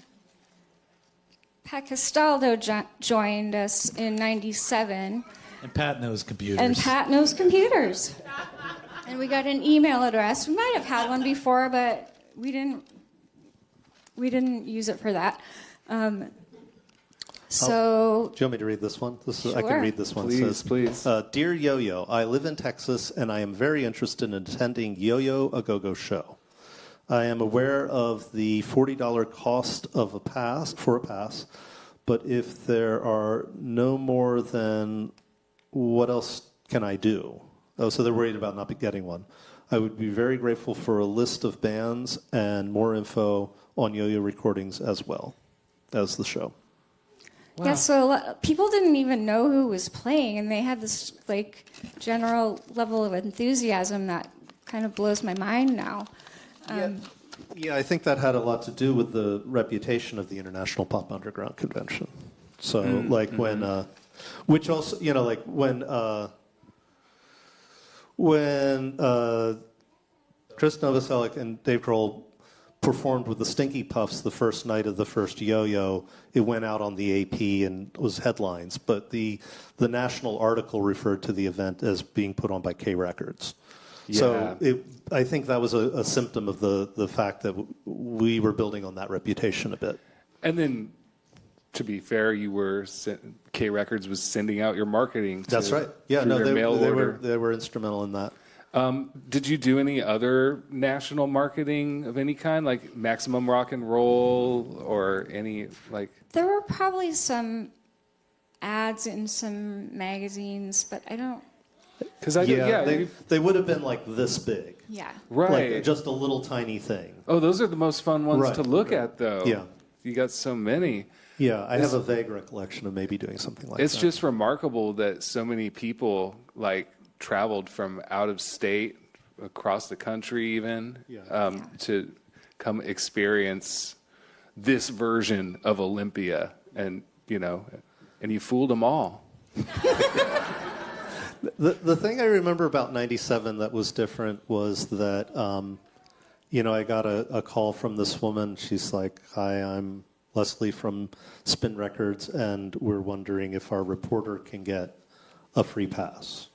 Pat Castaldo joined us in 97. And Pat knows computers. And Pat knows computers. And we got an email address. We might have had one before, but we didn't use it for that. So do you want me to read this one? I can Sure. read this one. Please, please. Dear Yo-Yo, I live in Texas and I am very interested in attending Yo-Yo A Go Go show. I am aware of the $40 cost of a pass, but if there are no more than, what else can I do? Oh, so they're worried about not getting one. I would be very grateful for a list of bands and more info on Yo-Yo recordings as well as the show. Wow. Yeah, so people didn't even know who was playing, and they had this like general level of enthusiasm that kind of blows my mind now. Yeah, I think that had a lot to do with the reputation of the International Pop Underground Convention. So, when, which also, like when Chris Novoselic and Dave Grohl performed with the Stinky Puffs the first night of the first Yo-Yo, it went out on the AP and was headlines. But the national article referred to the event as being put on by K Records. Yeah. So I think that was a symptom of the fact that we were building on that reputation a bit. And then, to be fair, K Records was sending out your marketing. That's right. Yeah, no, they were instrumental in that. Did you do any other national marketing of any kind, like Maximum Rock and Roll, or any like? There were probably some ads in some magazines, but I don't. Because they would have been like this big. Yeah. Right. Like just a little tiny thing. Oh, those are the most fun ones to look at, though. Yeah. You got so many. Yeah, I have a vague recollection of maybe doing something like that. It's just remarkable that so many people traveled from out of state, across the country even, to come experience this version of Olympia. And, and you fooled them all. The thing I remember about 97 that was different was that, I got a call from this woman. She's like, "Hi, I'm Leslie from Spin Records, and we're wondering if our reporter can get a free pass."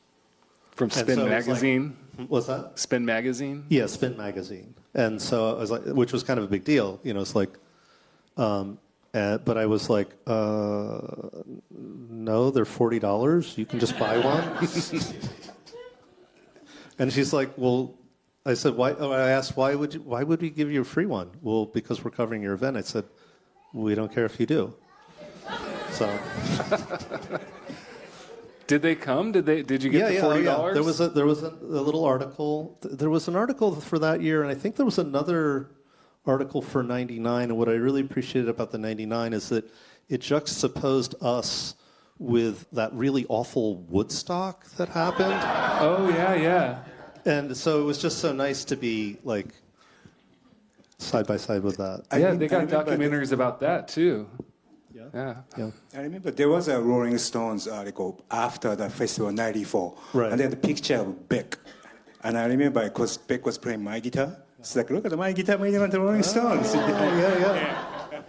From Spin Magazine? What's that? Spin Magazine? Yeah, Spin Magazine. And so I was like, which was kind of a big deal. It's like, but I was like, no, they're $40. You can just buy one. And she's like, well, I said, why? Oh, I asked, why would we give you a free one? Well, because we're covering your event. I said, we don't care if you do. So. Did they come? Did you get the $40? Yeah. There was a little article. There was an article for that year, and I think there was another article for 99. And what I really appreciated about the 99 is that it juxtaposed us with that really awful Woodstock that happened. Oh, yeah. And so it was just so nice to be like side by side with that. Yeah, they got documentaries about that too. Yeah. I remember there was a Rolling Stones article after the festival '94, right. And they had a picture of Beck, and I remember because Beck was playing my guitar. It's like, look at my guitar made on the Rolling Stones. Yeah.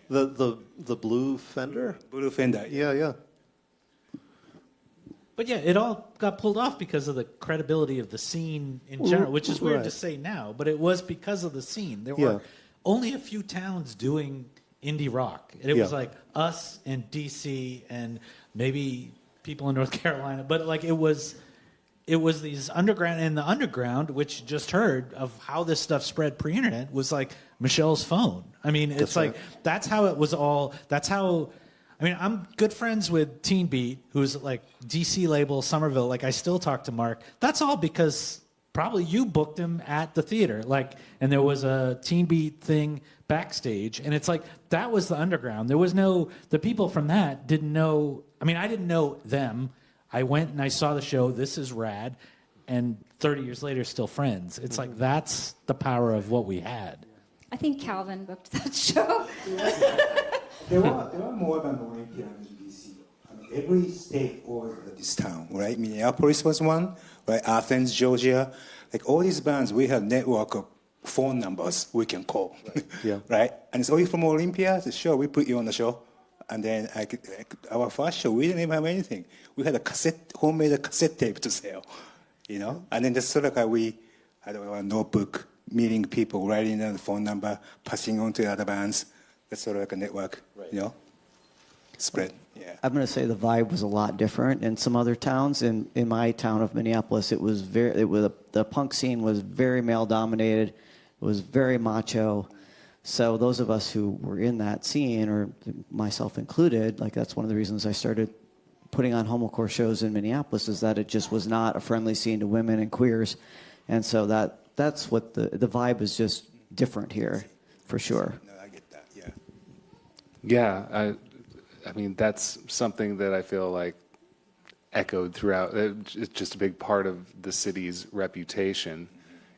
The blue Fender. Blue Fender. Yeah. But yeah, it all got pulled off because of the credibility of the scene in general, which is weird to say now, but it was because of the scene. There were only a few towns doing indie rock. And it was like us and DC and maybe people in North Carolina, but it was these underground, and the underground, which you just heard of how this stuff spread pre-internet, was like Michelle's phone. I mean, it's that's how it was all. That's how. I mean, I'm good friends with Teen Beat, who's like DC label Somerville. I still talk to Mark. That's all because probably you booked him at the theater. And there was a Teen Beat thing backstage, and it's that was the underground. There was the people from that didn't know. I mean, I didn't know them. I went and I saw the show. This is rad, and 30 years later, still friends. It's that's the power of what we had. I think Calvin booked that show. There were more than Olympia in DC. Every state was this town, right? Minneapolis was one, right? Athens, Georgia. All these bands, we have network of phone numbers we can call, right? And so from Olympia, sure, we put you on the show. And then our first show, we didn't even have anything. We had a homemade cassette tape to sell, And then just we had a notebook, meeting people, writing down the phone number, passing on to the other bands. That's sort of like a network, spread. Yeah. I'm going to say the vibe was a lot different in some other towns. In my town of Minneapolis, the punk scene was very male dominated, It was very macho. So those of us who were in that scene, or myself included, like that's one of the reasons I started putting on homocore shows in Minneapolis, is that it just was not a friendly scene to women and queers. And so that's what the vibe is just different here, for sure. No, I get that. Yeah. Yeah, I mean, that's something that I feel like echoed throughout. It's just a big part of the city's reputation,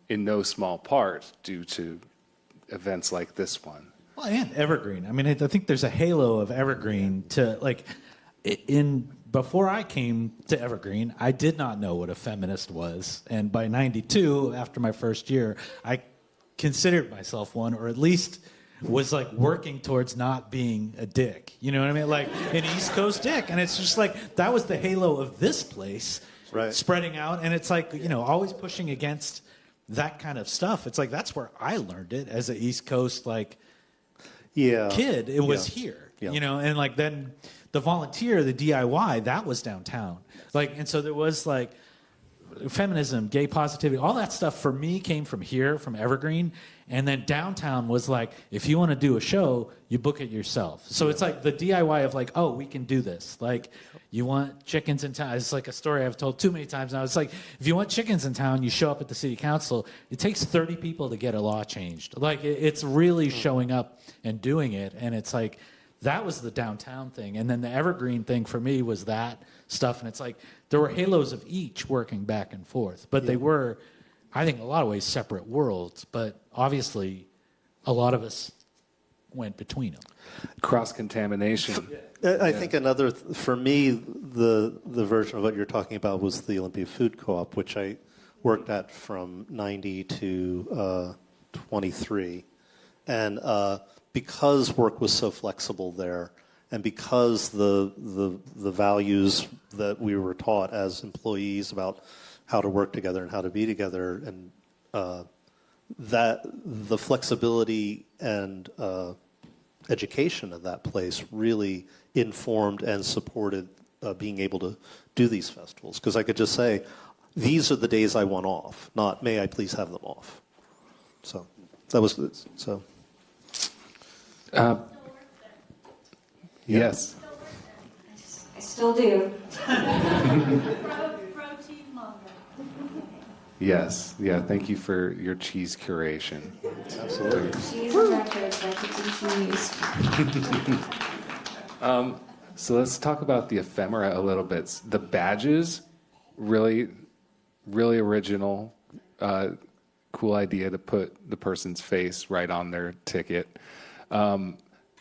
in no small part due to events like this one. Well, and Evergreen. I mean, I think there's a halo of Evergreen to, like, before I came to Evergreen, I did not know what a feminist was. And by 92, after my first year, I considered myself one, or at least was like working towards not being a dick. You know what I mean? Like an East Coast dick. And it's just like, that was the halo of this place, Right. spreading out. And it's like, you know, always pushing against that kind of stuff. It's like, that's where I learned it as an East Coast, like, kid. It was here, you know, and like then the volunteer, the DIY, that was downtown. Like, and so there was like feminism, gay positivity, all that stuff for me came from here, from Evergreen. And then downtown was like, if you want to do a show, you book it yourself. So it's like the DIY of like, oh, we can do this. Like, you want chickens in town. It's like a story I've told too many times now. It's like, if you want chickens in town, you show up at the city council. It takes 30 people to get a law changed. Like, it's really showing up and doing it. And it's like, that was the downtown thing. And then the Evergreen thing for me was that stuff. And it's like, there were halos of each working back and forth. But they were, I think, in a lot of ways, separate worlds. But obviously, a lot of us went between them. Cross-contamination. I think another, for me, the version of what you're talking about was the Olympia Food Co-op, which I worked at from 90 to 23. And because work was so flexible there, and because the values that we were taught as employees about how to work together and how to be together, and that the flexibility and education of that place really informed and supported being able to do these festivals. Because I could just say, these are the days I want off, not may I please have them off. So that was good. So. Yes. I still do. Yes. Yeah. Thank you for your cheese curation. Absolutely. Cheese and records, records and cheese. So let's talk about the ephemera a little bit. The badges, really, really original. Cool idea to put the person's face right on their ticket.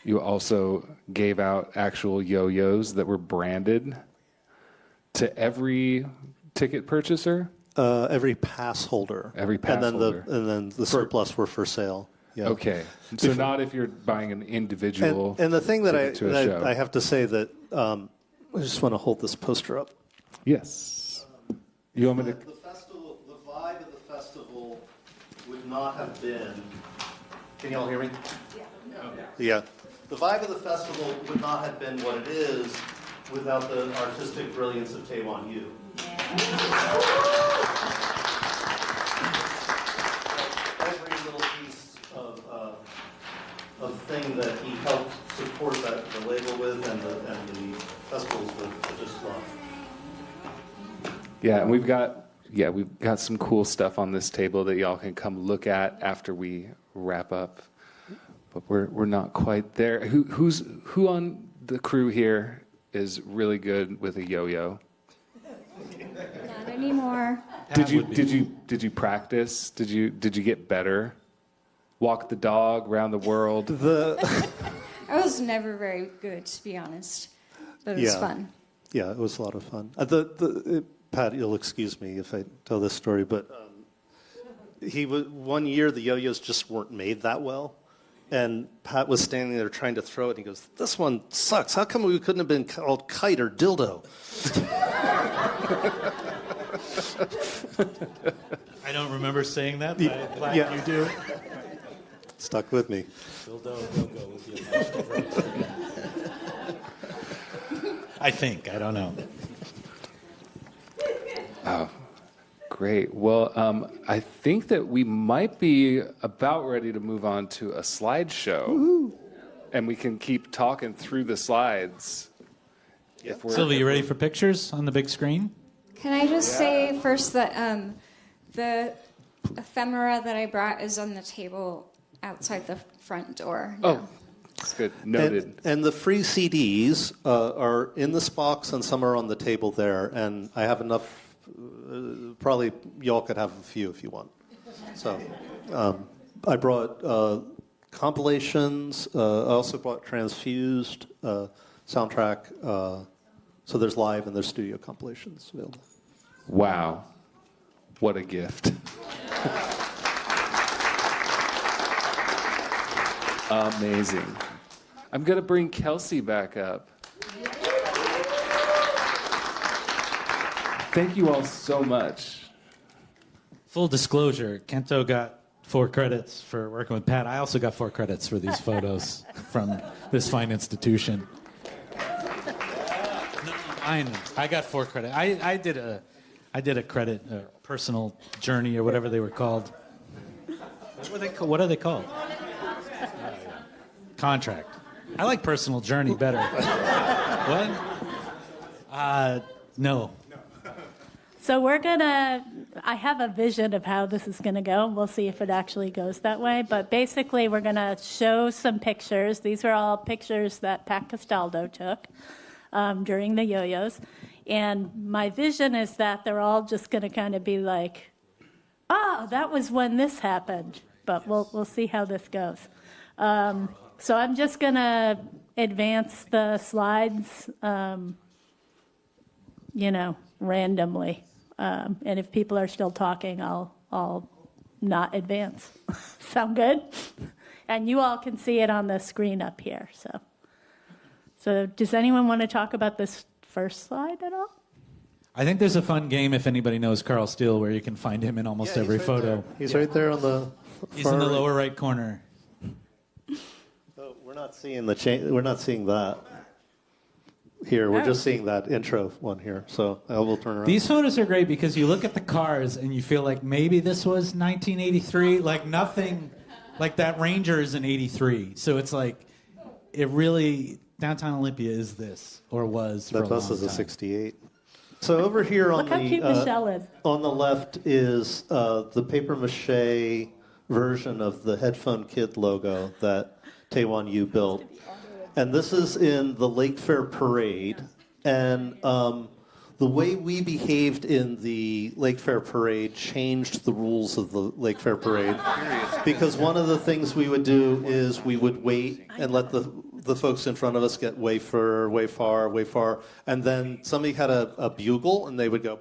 You also gave out actual yo-yos that were branded to every ticket purchaser? Every pass holder. Every pass holder. And then the surplus were for sale. Yeah. Okay. So not if you're buying an individual And the thing that show. I have to say that I just want to hold this poster up. Yes. You want me to... The festival, the vibe of the festival would not have been... Can you all hear me? Yeah. The vibe of the festival would not have been what it is without the artistic brilliance of Taewon Yu. Every little piece of thing that he helped support the label with and the festivals with, I just love. Yeah, and we've got some cool stuff on this table that y'all can come look at after we wrap up. But we're not quite there. Who on the crew here is really good with a yo-yo? Not anymore. Did you practice? Did you get better? Walk the dog around the world? I was never very good, to be honest, but it was fun. Yeah, it was a lot of fun. Pat, you'll excuse me if I tell this story, but one year the yo-yos just weren't made that well. And Pat was standing there trying to throw it, and he goes, "This one sucks. How come we couldn't have been called Kite or Dildo?" I don't remember saying that, but I'm glad you do. Stuck with me. Dildo Go Go with the I think. I don't know. Oh, Great. Well, I think that we might be about ready to move on to a slideshow. Woo-hoo. And we can keep talking through the slides. If we're, Sylvia, you ready for pictures on the big screen? Can I just say first that the ephemera that I brought is on the table outside the front door. Oh, that's good. Noted. And the free CDs are in this box, and some are on the table there. And I have enough. Probably y'all could have a few if you want. So I brought compilations. I also brought transfused soundtrack. So there's live and there's studio compilations available. Wow. What a gift. Amazing. I'm going to bring Kelsey back up. Thank you all so much. Full disclosure, Kento got 4 credits for working with Pat. I also got 4 credits for these photos from this fine institution. I got 4 credits. I did a credit, personal journey or whatever they were called. What are they called? Contract. I like personal journey better. What? No. So I have a vision of how this is going to go, and we'll see if it actually goes that way. But basically, we're going to show some pictures. These are all pictures that Pat Castaldo took during the yo-yos. And my vision is that they're all just going to kind of be like, oh, that was when this happened. But we'll see how this goes. So I'm just going to advance the slides, randomly. And if people are still talking, I'll not advance. Sound good? And you all can see it on the screen up here. So does anyone want to talk about this first slide at all? I think there's a fun game, if anybody knows Carl Steele, where you can find him in almost every photo. He's right there on the. He's in the lower right corner. Oh, we're not seeing we're not seeing that. Here, we're just seeing that intro one here, so I will turn around. These photos are great because you look at the cars and you feel like maybe this was 1983, like nothing, like that Ranger is in 83. So it's like, it really, downtown Olympia is this, or was for a long time. That bus is a 68. So over here on Look how cute Michelle is. On the left is the papier-mâché version of the Headphone Kid logo that Taewon Yu built. And this is in the Lake Fair Parade. And the way we behaved in the Lake Fair Parade changed the rules of the Lake Fair Parade. Because one of the things we would do is we would wait and let the folks in front of us get way far. And then somebody had a bugle, and they would go,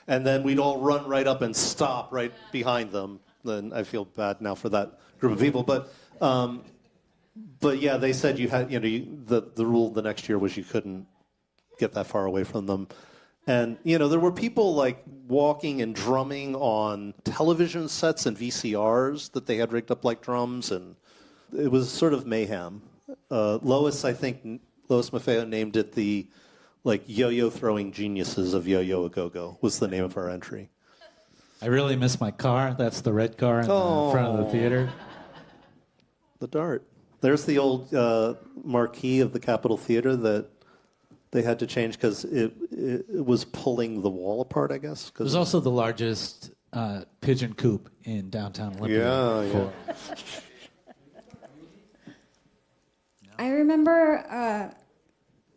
and then we'd all run right up and stop right behind them. Then I feel bad now for that group of people. But yeah, they said you had, the rule the next year was you couldn't get that far away from them. And, there were people like walking and drumming on television sets and VCRs that they had rigged up like drums, and it was sort of mayhem. Lois Maffeo named it the yo-yo throwing geniuses of Yoyo A Go Go was the name of our entry. I really miss my car. That's the red car in the front of the theater. The Dart. There's the old marquee of the Capitol Theater that they had to change because it was pulling the wall apart, I guess. It was also the largest pigeon coop in downtown Olympia. Yeah. I remember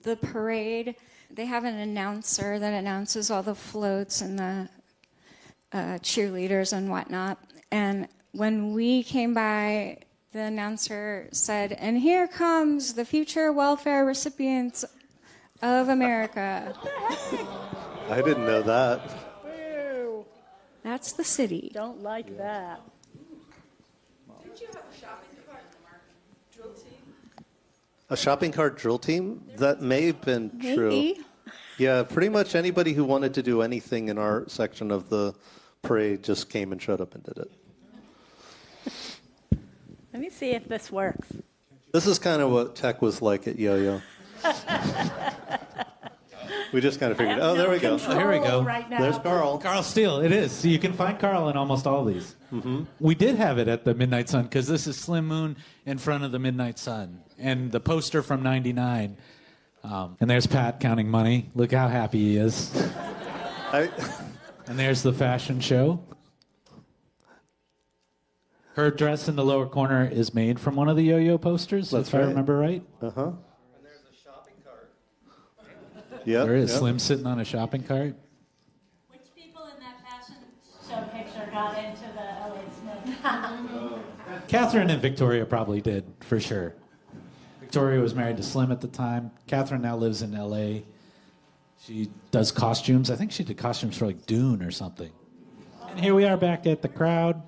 the parade. They have an announcer that announces all the floats and the cheerleaders and whatnot. And when we came by, the announcer said, "And here comes the future welfare recipients of America." I didn't know that. That's the city. Don't like that. Didn't you have a shopping cart drill team? A shopping cart drill team? That may have been true. Maybe. Yeah, pretty much anybody who wanted to do anything in our section of the parade just came and showed up and did it. Let me see if this works. This is kind of what tech was like at Yo-Yo. We just kind of I figured, have oh, there no we go. control Here we go. Right now. There's Carl. Carl Steele, it is. So you can find Carl in almost all these. We did have it at the Midnight Sun because this is Slim Moon in front of the Midnight Sun and the poster from '99. And there's Pat counting money. Look how happy he is. And there's the fashion show. Her dress in the lower corner is made from one of the Yo-Yo posters, That's if I right. remember right. Uh-huh. And there's a shopping cart. Yeah. There is Slim sitting on a shopping cart. Which people in that fashion show picture got into the LA Smith? Catherine and Victoria probably did, for sure. Victoria was married to Slim at the time. Catherine now lives in LA. She does costumes. I think she did costumes for like Dune or something. And here we are back at the crowd.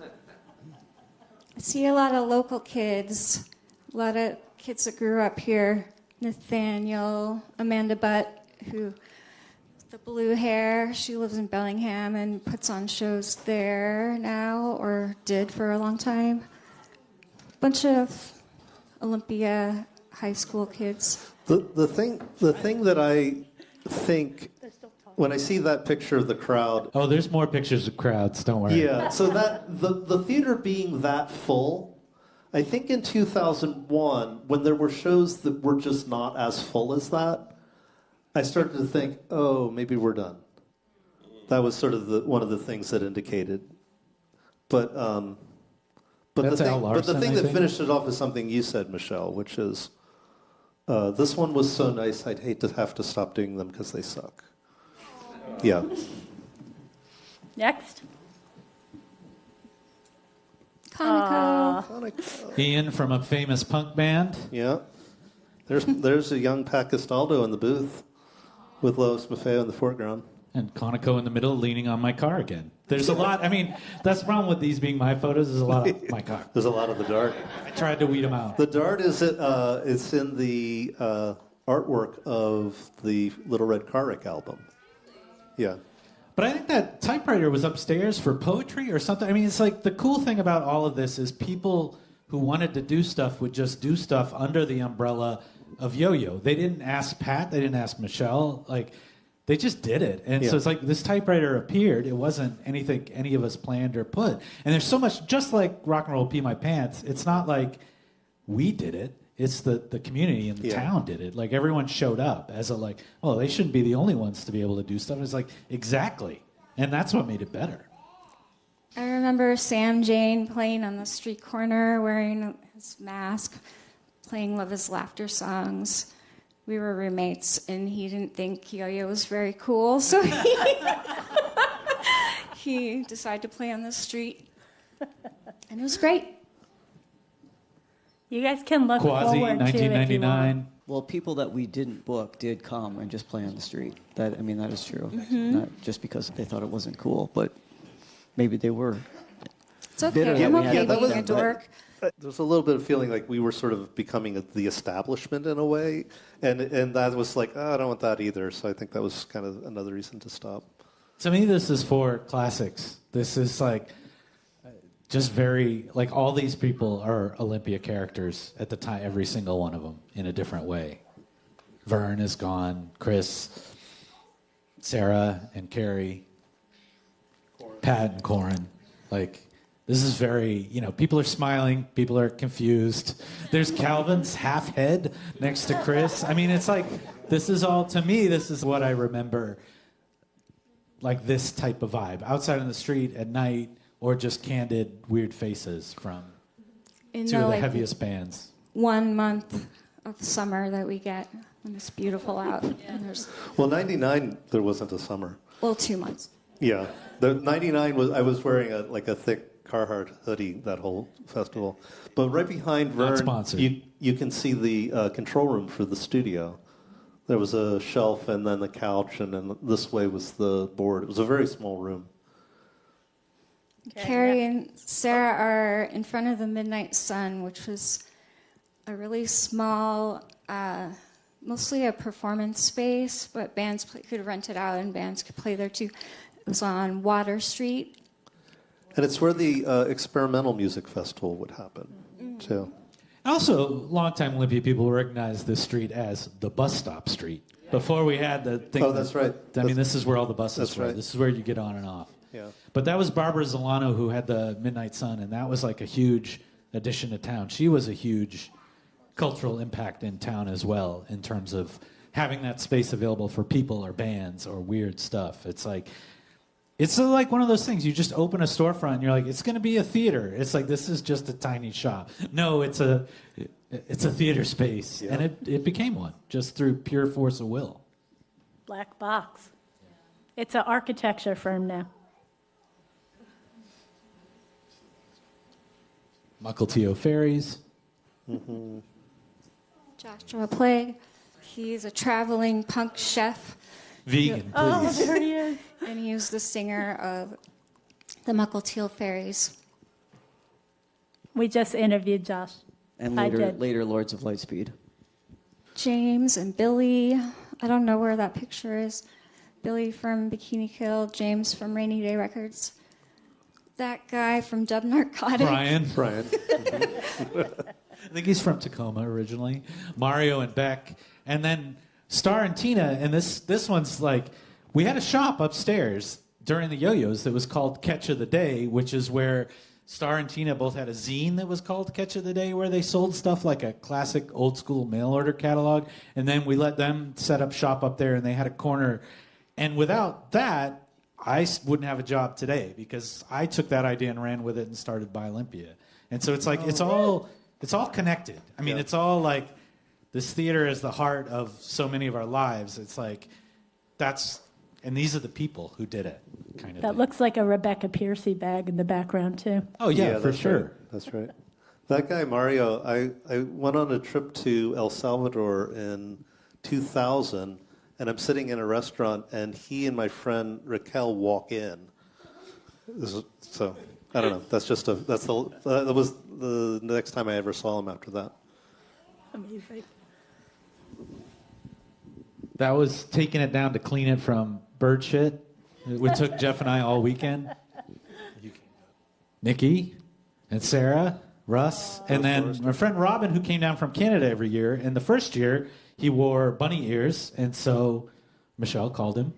I see a lot of local kids, a lot of kids that grew up here. Nathaniel, Amanda Butt, who the blue hair, she lives in Bellingham and puts on shows there now, or did for a long time. Bunch of Olympia high school kids. The thing that I think when I see that picture of the crowd. Oh, there's more pictures of crowds. Don't worry. Yeah, so that the theater being that full, I think in 2001, when there were shows that were just not as full as that, I started to think, oh, maybe we're done. That was sort of one of the things that indicated. But the thing that finished it off is something you said, Michelle, which is this one was so nice, I'd hate to have to stop doing them because they suck. Yeah. Next. Conoco. Ian from a famous punk band. Yeah. There's a young Pat Castaldo in the booth with Lois Maffeo in the foreground. And Conoco in the middle leaning on my car again. There's a lot. I mean, that's the problem with these being my photos. There's a lot of my car. There's a lot of the dart. I tried to weed them out. The dart is it's in the artwork of the Little Red Car Wreck album. Yeah. But I think that typewriter was upstairs for poetry or something. I mean, it's like the cool thing about all of this is people who wanted to do stuff would just do stuff under the umbrella of Yo-Yo. They didn't ask Pat. They didn't ask Michelle. Like, they just did it. And so it's like this typewriter appeared. It wasn't anything any of us planned or put. And there's so much, just like Rock and Roll Pee My Pants, it's not like we did it. It's the community and the town did it. Like, everyone showed up as a like, oh, they shouldn't be the only ones to be able to do stuff. It's like, exactly. And that's what made it better. I remember Sam Jane playing on the street corner, wearing his mask, playing Love Is Laughter songs. We were roommates, and he didn't think Yo-Yo was very cool, so he decided to play on the street. And it was great. You guys can look Quasi, forward to if you 1999. want. Well, people that we didn't book did come and just play on the street. That is true. Mm-hmm. Not just because they thought it wasn't cool, but maybe they were. It's okay. Bitter I'm that we had okay to being a book dork. There's a little bit of feeling like we were sort of becoming the establishment in a way, and that was like, oh, I don't want that either. So I think that was kind of another reason to stop. To me, this is for classics. This is like just very, like, all these people are Olympia characters at the time, every single one of them in a different way. Vern is gone, Chris, Sarah and Carrie, Pat and Corin. Like, this is very, people are smiling, people are confused. There's Calvin's half head next to Chris. I mean, it's like, this is all, to me, this is what I remember, like this type of vibe. Outside on the street at night, or just candid, weird faces from two of the heaviest bands. 1 month of summer that we get when it's beautiful out. And there's, Well, 99 there wasn't a summer. well, 2 months. Yeah, the 99 was I was wearing a thick Carhartt hoodie that whole festival, but right behind Not Vern, sponsored. you can see the control room for the studio. There was a shelf and then the couch, and then this way was the board. It was a very small room. Okay, Carrie and Sarah are in front of the Midnight Sun, which was a really small, mostly a performance space, but bands could rent it out and bands could play there too. It was on Water Street. And it's where the experimental music festival would happen, too. Also, longtime Olympia people recognize this street as the bus stop street. Before we had the thing. Oh, that's right. I mean, this is where all the buses That's were. right. This is where you get on and off. Yeah. But that was Barbara Zolano who had the Midnight Sun, and that was like a huge addition to town. She was a huge cultural impact in town as well in terms of having that space available for people or bands or weird stuff. It's like one of those things. You just open a storefront and you're like, it's going to be a theater. It's like, this is just a tiny shop. No, it's a theater space. Yeah. And it became one just through pure force of will. Black Box. It's an architecture firm now. Mukilteo Ferries. Joshua Plague. He's a traveling punk chef. Vegan, please. Oh, there he is. And he was the singer of the Mukilteo Fairies. We just interviewed Josh. And I later, did. later Lords of Lightspeed. James and Billy. I don't know where that picture is. Billy from Bikini Kill, James from Rainy Day Records. That guy from Dub Narcotic. Brian. Brian. I think he's from Tacoma originally. Mario and Beck. And then Star and Tina, and this one's like, we had a shop upstairs during the Yo-Yos that was called Catch of the Day, which is where Star and Tina both had a zine that was called Catch of the Day, where they sold stuff like a classic old school mail order catalog. And then we let them set up shop up there, and they had a corner. And without that, I wouldn't have a job today, because I took that idea and ran with it and started by Olympia. And so it's like, it's all connected. I mean, it's all like, this theater is the heart of so many of our lives. It's like, and these are the people who did it, kind of That thing. looks like a Rebecca Piercy bag in the background, too. Oh, yeah, for that's sure. Right. That's right. That guy, Mario, I went on a trip to El Salvador in 2000, and I'm sitting in a restaurant, and he and my friend Raquel walk in. So, I don't know. That was the next time I ever saw him after that. Amazing. That was taking it down to clean it from bird shit. It took Jeff and I all weekend. Nikki and Sarah, Russ, and then my friend Robin, who came down from Canada every year. And the first year, he wore bunny ears, and so Michelle called him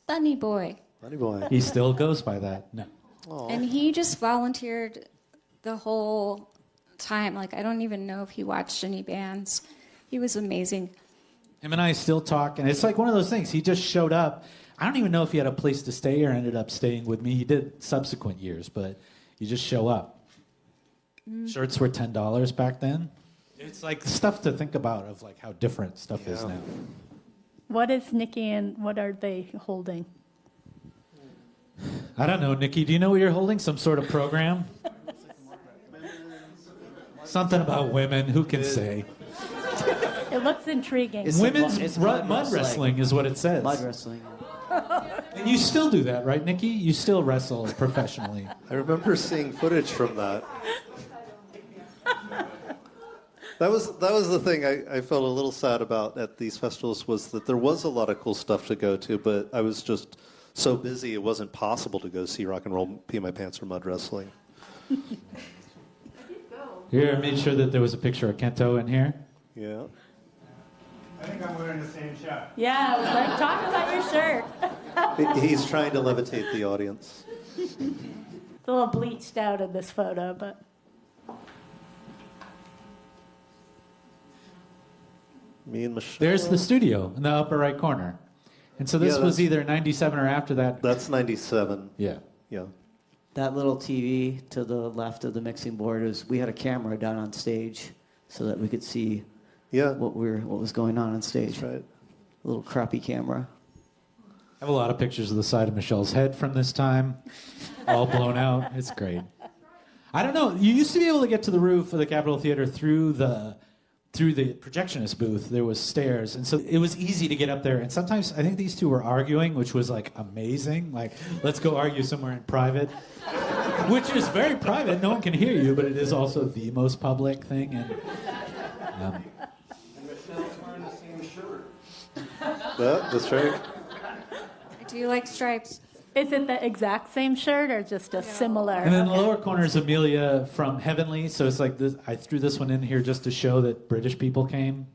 Bunny Boy. Funny boy. He still goes by that. No. And he just volunteered the whole time. Like, I don't even know if he watched any bands. He was amazing. Him and I still talk, and it's like one of those things. He just showed up. I don't even know if he had a place to stay or ended up staying with me. He did subsequent years, but you just show up. Shirts were $10 back then. It's like stuff to think about of like how different stuff is now. What is Nikki and what are they holding? I don't know, Nikki. Do you know what you're holding? Some sort of program? Something about women. Who can say? It looks intriguing. Women's mud wrestling is what it says. Mud wrestling. And you still do that, right, Nikki? You still wrestle professionally. I remember seeing footage from that. That was the thing I felt a little sad about at these festivals, was that there was a lot of cool stuff to go to, but I was just so busy it wasn't possible to go see rock and roll, pee my pants, or mud wrestling. Here, I made sure that there was a picture of Kento in here. Yeah. I think I'm wearing the same shirt. Yeah, I was like, talk about your shirt. He's trying to levitate the audience. It's a little bleached out in this photo, but Me and Michelle. There's the studio in the upper right corner. And so this Yeah, was that's- either 97 or after that. That's 97. Yeah. Yeah. That little TV to the left of the mixing board we had a camera down on stage so that we could see Yeah. what was going on stage. That's right. A little crappy camera. I have a lot of pictures of the side of Michelle's head from this time, all blown out. It's great. I don't know. You used to be able to get to the roof of the Capitol Theater through the projectionist booth. There was stairs, and so it was easy to get up there. And sometimes I think these two were arguing, which was like amazing. Like, let's go argue somewhere in private, which is very private. No one can hear you, but it is also the most public thing. And And Michelle's wearing the same shirt. That's right. I do like stripes. Is it the exact same shirt or just a similar? And then in the Okay. lower corner is Amelia from Heavenly. So it's like this, I threw this one in here just to show that British people came.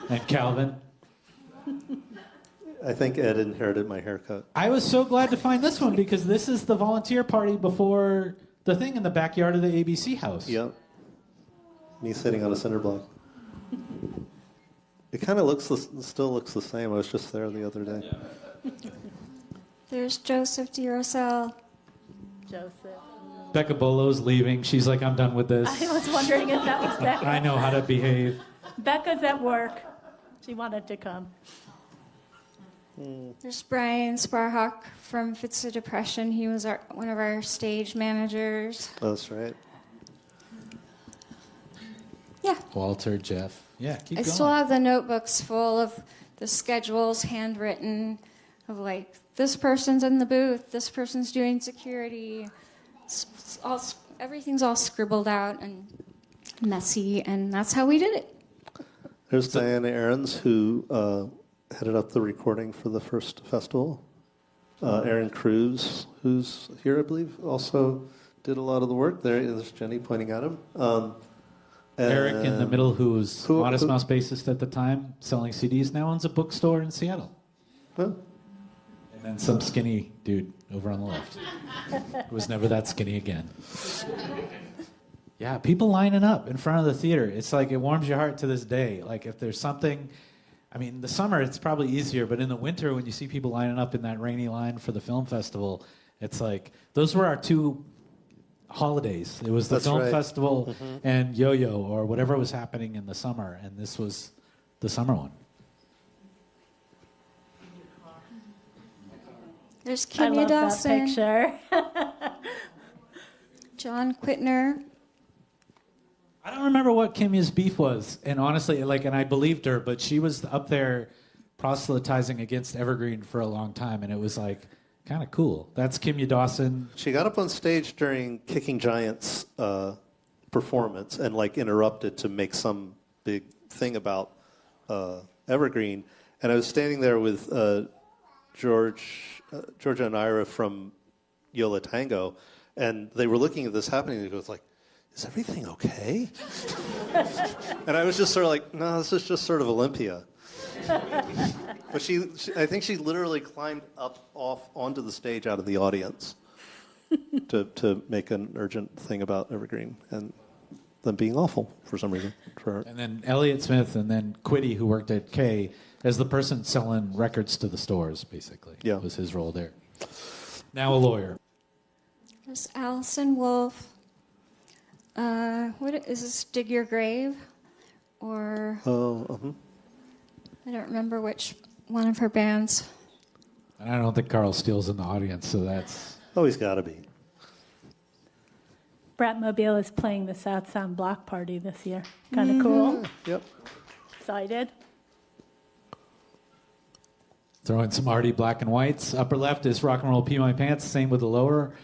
And Calvin. I think Ed inherited my haircut. I was so glad to find this one because this is the volunteer party before the thing in the backyard of the ABC house. Yep. Me sitting on a cinder block. It kind of still looks the same. I was just there the other day. There's Joseph DeRossell. Joseph. Becca Bolo's leaving. She's like, I'm done with this. I was wondering if that was Becca. I know how to behave. Becca's at work. She wanted to come. There's Brian Sparhawk from Fits of Depression. He was one of our stage managers. That's right. Yeah. Walter, Jeff. Yeah, keep I going. still have the notebooks full of the schedules, handwritten, of like, this person's in the booth, this person's doing security. Everything's all scribbled out and messy, and that's how we did it. There's Diana Aarons, who headed up the recording for the first festival. Aaron Cruz, who's here, I believe, also did a lot of the work. There's Jenny pointing at him. Eric in the middle, who was Who- Modest who- Mouse bassist at the time, selling CDs, now owns a bookstore in Seattle. Huh? And then some skinny dude over on the left. Was never that skinny again. Yeah, people lining up in front of the theater. It's like it warms your heart to this day. Like if there's something, I mean, the summer it's probably easier, but in the winter when you see people lining up in that rainy line for the film festival, it's like those were our two holidays. It was the That's film right. festival and Yo-Yo or whatever was happening in the summer, and this was the summer one. There's I Kenya love that Dawson, picture. John Quitner. I don't remember what Kimya's beef was, and honestly, and I believed her, but she was up there proselytizing against Evergreen for a long time, and it was like kind of cool. That's Kimya Dawson. She got up on stage during Kicking Giants performance and interrupted to make some big thing about Evergreen. And I was standing there with Georgia and Ira from Yola Tango, and they were looking at this happening, and it was like, is everything okay? And I was just sort of like, no, this is just sort of Olympia. But I think she literally climbed off onto the stage out of the audience to make an urgent thing about Evergreen and them being awful for some reason for her. And then Elliott Smith, and then Quiddy, who worked at K, as the person selling records to the stores, basically. Yeah. Was his role there. Now a lawyer. There's Allison Wolf. What is this? Dig Your Grave, or I don't remember which one of her bands. And I don't think Carl Steele's in the audience, so that's... Oh, he's got to be. Bratmobile is playing the South Sound Block Party this year. Kind of cool. Yep. Excited. Throw in some Artie Black and Whites. Upper left is Rock and Roll Pee My Pants. Same with the lower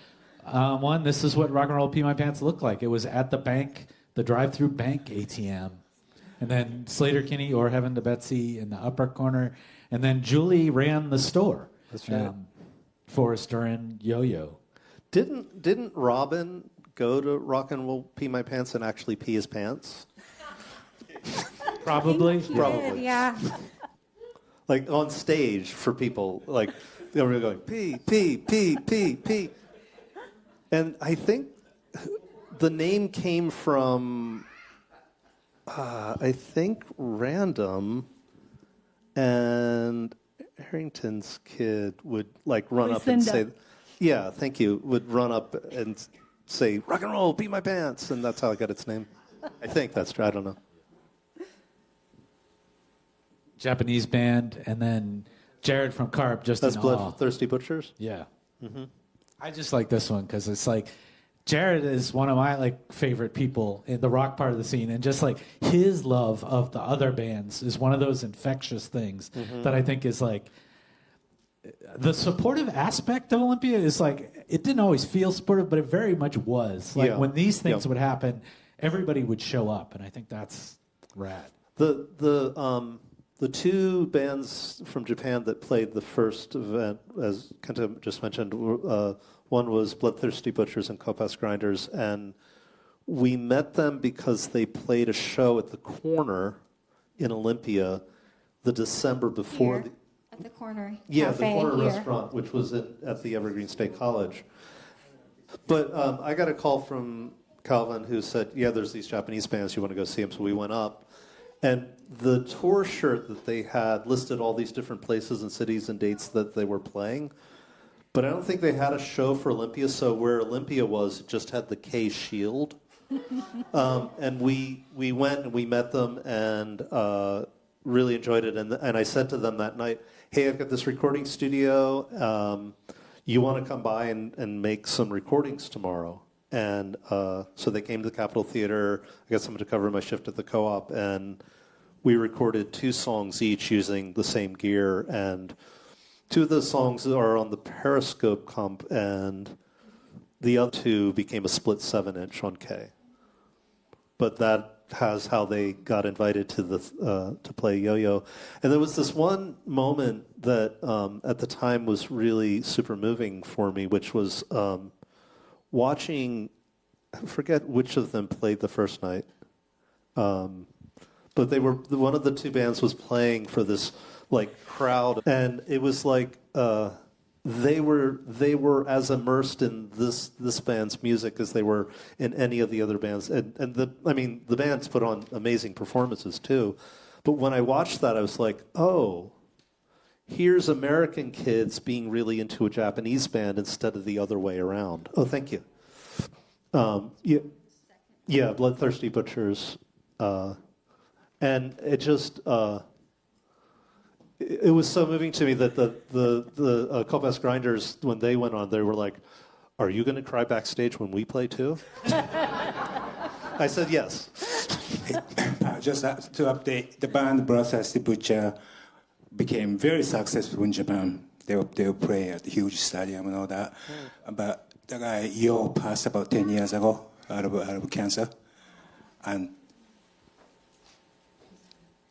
one. This is what Rock and Roll Pee My Pants looked like. It was at the bank, the drive-through bank ATM. And then Slater Kinney or Heaven to Betsy in the upper corner. And then Julie ran the store. That's right. Forrester and Yo-Yo. Didn't Robin go to Rock and Roll Pee My Pants and actually pee his pants? Probably. Probably. Yeah. On stage for people, they were going, pee, pee, pee, pee, pee. And I think the name came from, Random, and Harrington's kid would run up and Lucinda. say, yeah, thank you, would run up and say, rock and roll, pee my pants, and that's how it got its name. I think that's true, I don't know. Japanese band, and then Jared from Carp, just That's in awe. Bloodthirsty Butchers? Yeah. I just like this one because it's Jared is one of my favorite people in the rock part of the scene, and just his love of the other bands is one of those infectious things that I think is the supportive aspect of Olympia is it didn't always feel supportive, but it very much was. Yeah. When these things Yeah. would happen, everybody would show up, and I think that's rad. The the two bands from Japan that played the first event, as Kento just mentioned, one was Bloodthirsty Butchers and Copas Grinders, and we met them because they played a show at the Corner in Olympia the December before. Here, at the Corner Yeah, Cafe the Corner here. Restaurant, which was at the Evergreen State College. But I got a call from Calvin who said, yeah, there's these Japanese bands, you want to go see them? So we went up. And the tour shirt that they had listed all these different places and cities and dates that they were playing. But I don't think they had a show for Olympia, so where Olympia was, it just had the K Shield. And we went and we met them and really enjoyed it. And I said to them that night, hey, I've got this recording studio. You want to come by and make some recordings tomorrow? And so they came to the Capitol Theater. I got someone to cover my shift at the Co-op, and we recorded 2 songs each using the same gear. And 2 of those songs are on the Periscope comp, and the other 2 became a split 7-inch on K. But that has how they got invited to play Yo-Yo. And there was this one moment that at the time was really super moving for me, which was watching, I forget which of them played the first night, but they were, one of the 2 bands was playing for this like crowd, and it was like they were as immersed in this band's music as they were in any of the other bands, and the bands put on amazing performances too, but when I watched that, I was like, oh, here's American kids being really into a Japanese band instead of the other way around. Oh, thank you. Yeah, Bloodthirsty Butchers, and it just it was so moving to me that the Copas Grinders, when they went on, they were like, "Are you going to cry backstage when we play too?" I said yes. Just to update, the band Bloodthirsty Butcher became very successful in Japan. They will play at the huge stadium and all that. But the guy Yo passed about 10 years ago out of cancer, and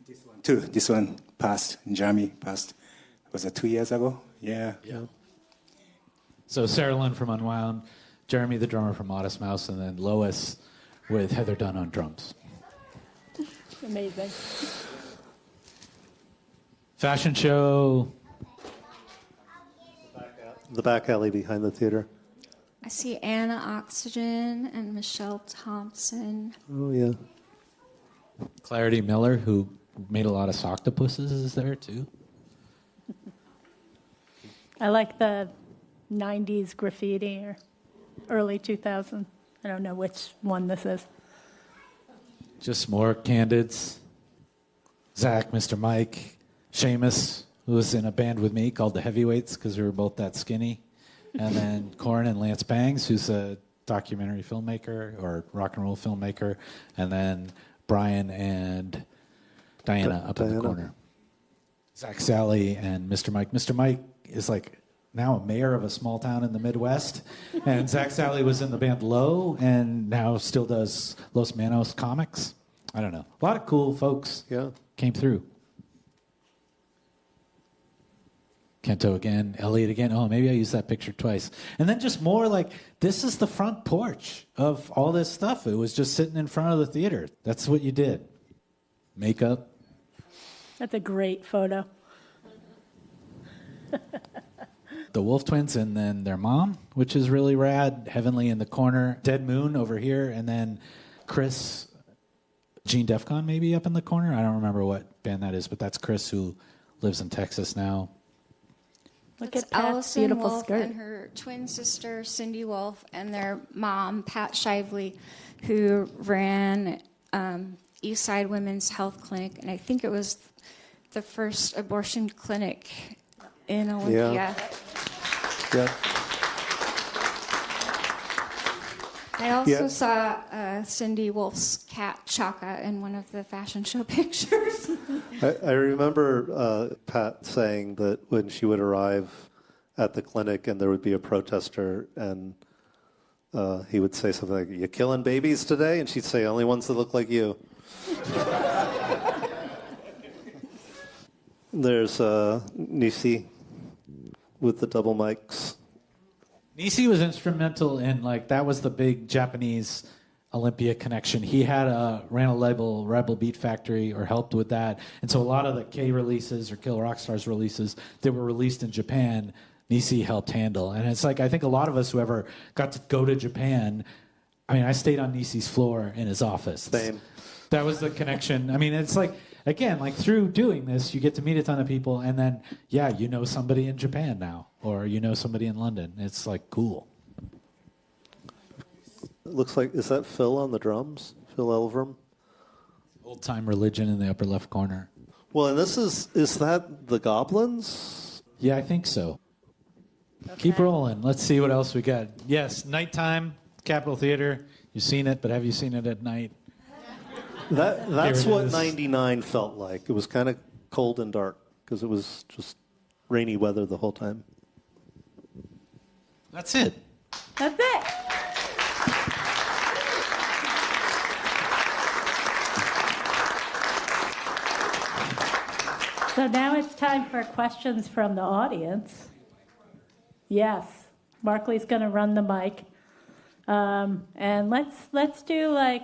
this one too. This one passed. Jeremy passed. Was it 2 years ago? Yeah. So Sarah Lynn from Unwound, Jeremy the drummer from Modest Mouse, and then Lois with Heather Dunn on drums. Amazing. Fashion show. The back alley behind the theater. I see Anna Oxygen and Michelle Thompson. Oh yeah. Clarity Miller, who made a lot of Soctopuses, is there too. I like the 90s graffiti or early 2000. I don't know which one this is. Just more candidates. Zach, Mr. Mike, Seamus, who was in a band with me called the Heavyweights because we were both that skinny. And then Corin and Lance Bangs, who's a documentary filmmaker or rock and roll filmmaker. And then Brian and Diana up in the corner. Zach Sally and Mr. Mike. Mr. Mike is like now a mayor of a small town in the Midwest. And Zach Sally was in the band Low and now still does Los Manos comics. I don't know. A lot of cool folks came through. Kento again, Elliot again. Oh, maybe I used that picture twice. And then just more like, this is the front porch of all this stuff. It was just sitting in front of the theater. That's what you did. Makeup. That's a great photo. The Wolf Twins and then their mom, which is really rad. Heavenly in the corner. Dead Moon over here. And then Chris, Gene Defcon maybe up in the corner. I don't remember what band that is, but that's Chris who lives in Texas now. Look That's at Pat's Allison beautiful Wolf skirt. and her twin sister, Cindy Wolf, and their mom, Pat Shively, who ran Eastside Women's Health Clinic, and I think it was the first abortion clinic in Olympia. Yeah. I also saw Cindy Wolf's cat, Chaka, in one of the fashion show pictures. I remember Pat saying that when she would arrive at the clinic and there would be a protester and he would say something like, "You killing babies today?" And she'd say, "Only ones that look like you." There's Nisi with the double mics. Nisi was instrumental in, like, that was the big Japanese Olympia connection. He had ran a label, Rebel Beat Factory, or helped with that. And so a lot of the K releases or Kill Rock Stars releases that were released in Japan, Nisi helped handle. And it's like, I think a lot of us who ever got to go to Japan, I mean, I stayed on Nisi's floor in his office. Same. That was the connection. I mean, it's like, again, like through doing this, you get to meet a ton of people, and then, yeah, you know somebody in Japan now, or you know somebody in London. It's like cool. It looks like, is that Phil on the drums? Phil Elverum? Old time religion in the upper left corner. Well, and this is that the Goblins? Yeah, I think so. Okay. Keep rolling. Let's see what else we got. Yes, nighttime, Capitol Theater. You've seen it, but have you seen it at night? That's what 99 felt like. It was kind of cold and dark because it was just rainy weather the whole time. That's it. That's it. So now it's time for questions from the audience. Yes, Markley's going to run the mic. And let's do like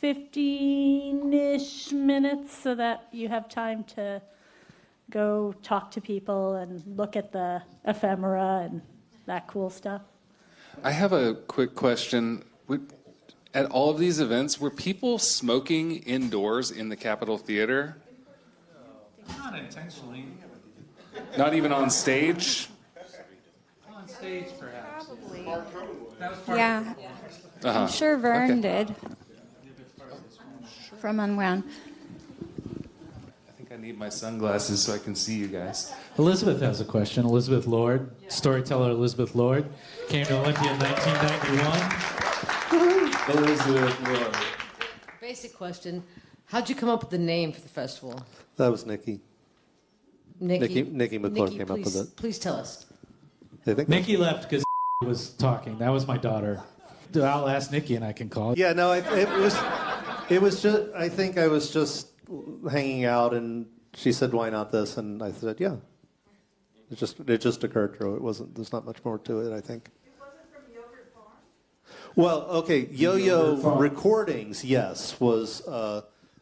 15-ish minutes so that you have time to go talk to people and look at the ephemera and that cool stuff. I have a quick question. At all of these events, were people smoking indoors in the Capitol Theater? Not intentionally. Not even on stage? On stage, perhaps. Probably. That was part Yeah. Uh-huh. I'm sure Vern Okay. did. From Unwound. I think I need my sunglasses so I can see you guys. Elizabeth has a question. Elizabeth Lord, storyteller Elizabeth Lord, came to Olympia in 1991. Elizabeth Lord. Basic question. How'd you come up with the name for the festival? That was Nikki. Nikki McClure came up with it. Please tell us. I think Nikki left because was talking. That was my daughter. I'll ask Nikki and I can call. Yeah, no, it was just, I think I was just hanging out and she said, why not this? And I said, yeah. It just occurred to her. There's not much more to it, I think. It wasn't from Yogurt Farm? Well, okay, Yo-Yo Recordings, yes, was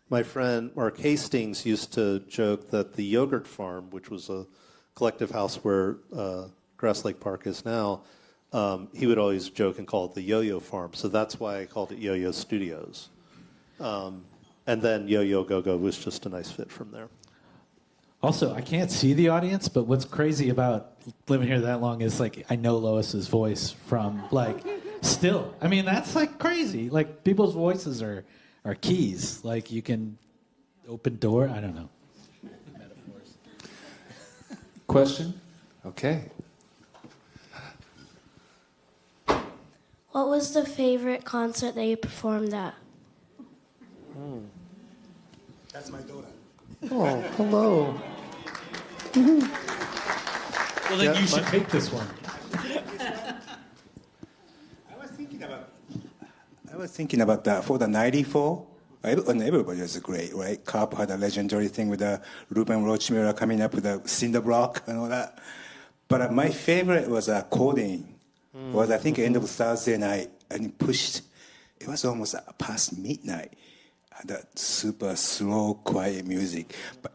my friend Mark Hastings used to joke that the Yogurt Farm, which was a collective house where Grass Lake Park is now, he would always joke and call it the Yo-Yo Farm. So that's why I called it Yo-Yo Studios. And then Yoyo A Go Go was just a nice fit from there. Also, I can't see the audience, but what's crazy about living here that long is like I know Lois's voice from like still. I mean, that's like crazy. Like people's voices are keys. Like you can open door. I don't know. Metaphors. Question? Okay. What was the favorite concert that you performed at? That's my daughter. Oh, hello. Well, then you should take this one. I was thinking about that for the 94. And everybody was great, right? Carp had a legendary thing with Ruben Rochmiller coming up with the cinder block and all that. But my favorite was Codeine. It was, I think, end of Thursday night, and it pushed. It was almost past midnight. That super slow, quiet music. But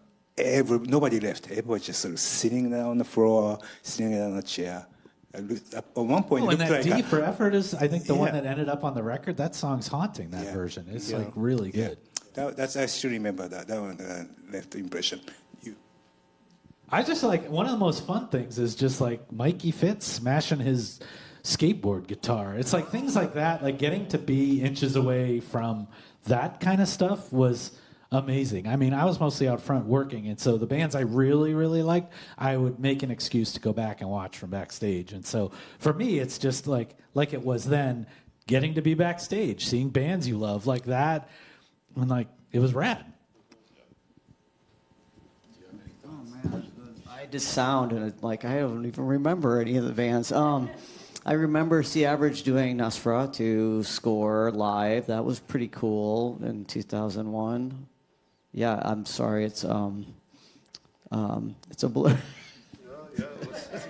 nobody left. Everybody just sort of sitting there on the floor, sitting there on a chair. At one point, Oh, it and looked that like D for Effort is, I think, the one Yeah. that ended up on the record. That song's haunting, that Yeah. version. It's Yeah. like really good. That's I still remember that. That one left the impression. I just like, one of the most fun things is just like Mikey Fitz smashing his skateboard guitar. It's like things like that, like getting to be inches away from that kind of stuff was amazing. I mean, I was mostly out front working, and so the bands I really, really liked, I would make an excuse to go back and watch from backstage. And so for me, it's just like it was then, getting to be backstage, seeing bands you love like that, and like it was rad. I did sound, and like I don't even remember any of the bands. I remember C Average doing Nosferatu score live. That was pretty cool in 2001. Yeah, I'm sorry. It's It's a blur.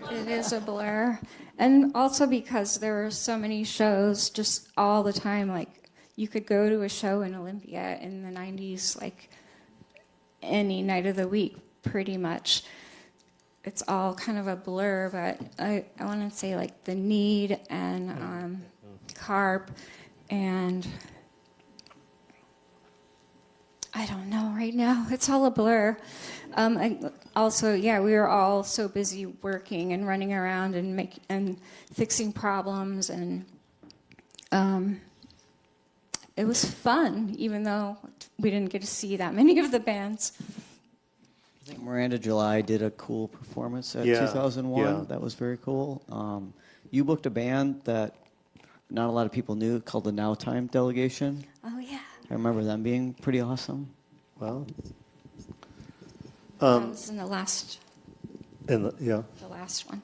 It is a blur. And also because there were so many shows just all the time. Like, you could go to a show in Olympia in the 90s, like, any night of the week, pretty much. It's all kind of a blur, but I want to say, like, The Need and Carp and I don't know right now. It's all a blur. Also, yeah, we were all so busy working and running around and fixing problems, and it was fun, even though we didn't get to see that many of the bands. I think Miranda July did a cool performance at 2001. Yeah. That was very cool. You booked a band that not a lot of people knew called the Now Time Delegation. Oh, yeah. I remember them being pretty awesome. Well, That was in the last yeah. the last one.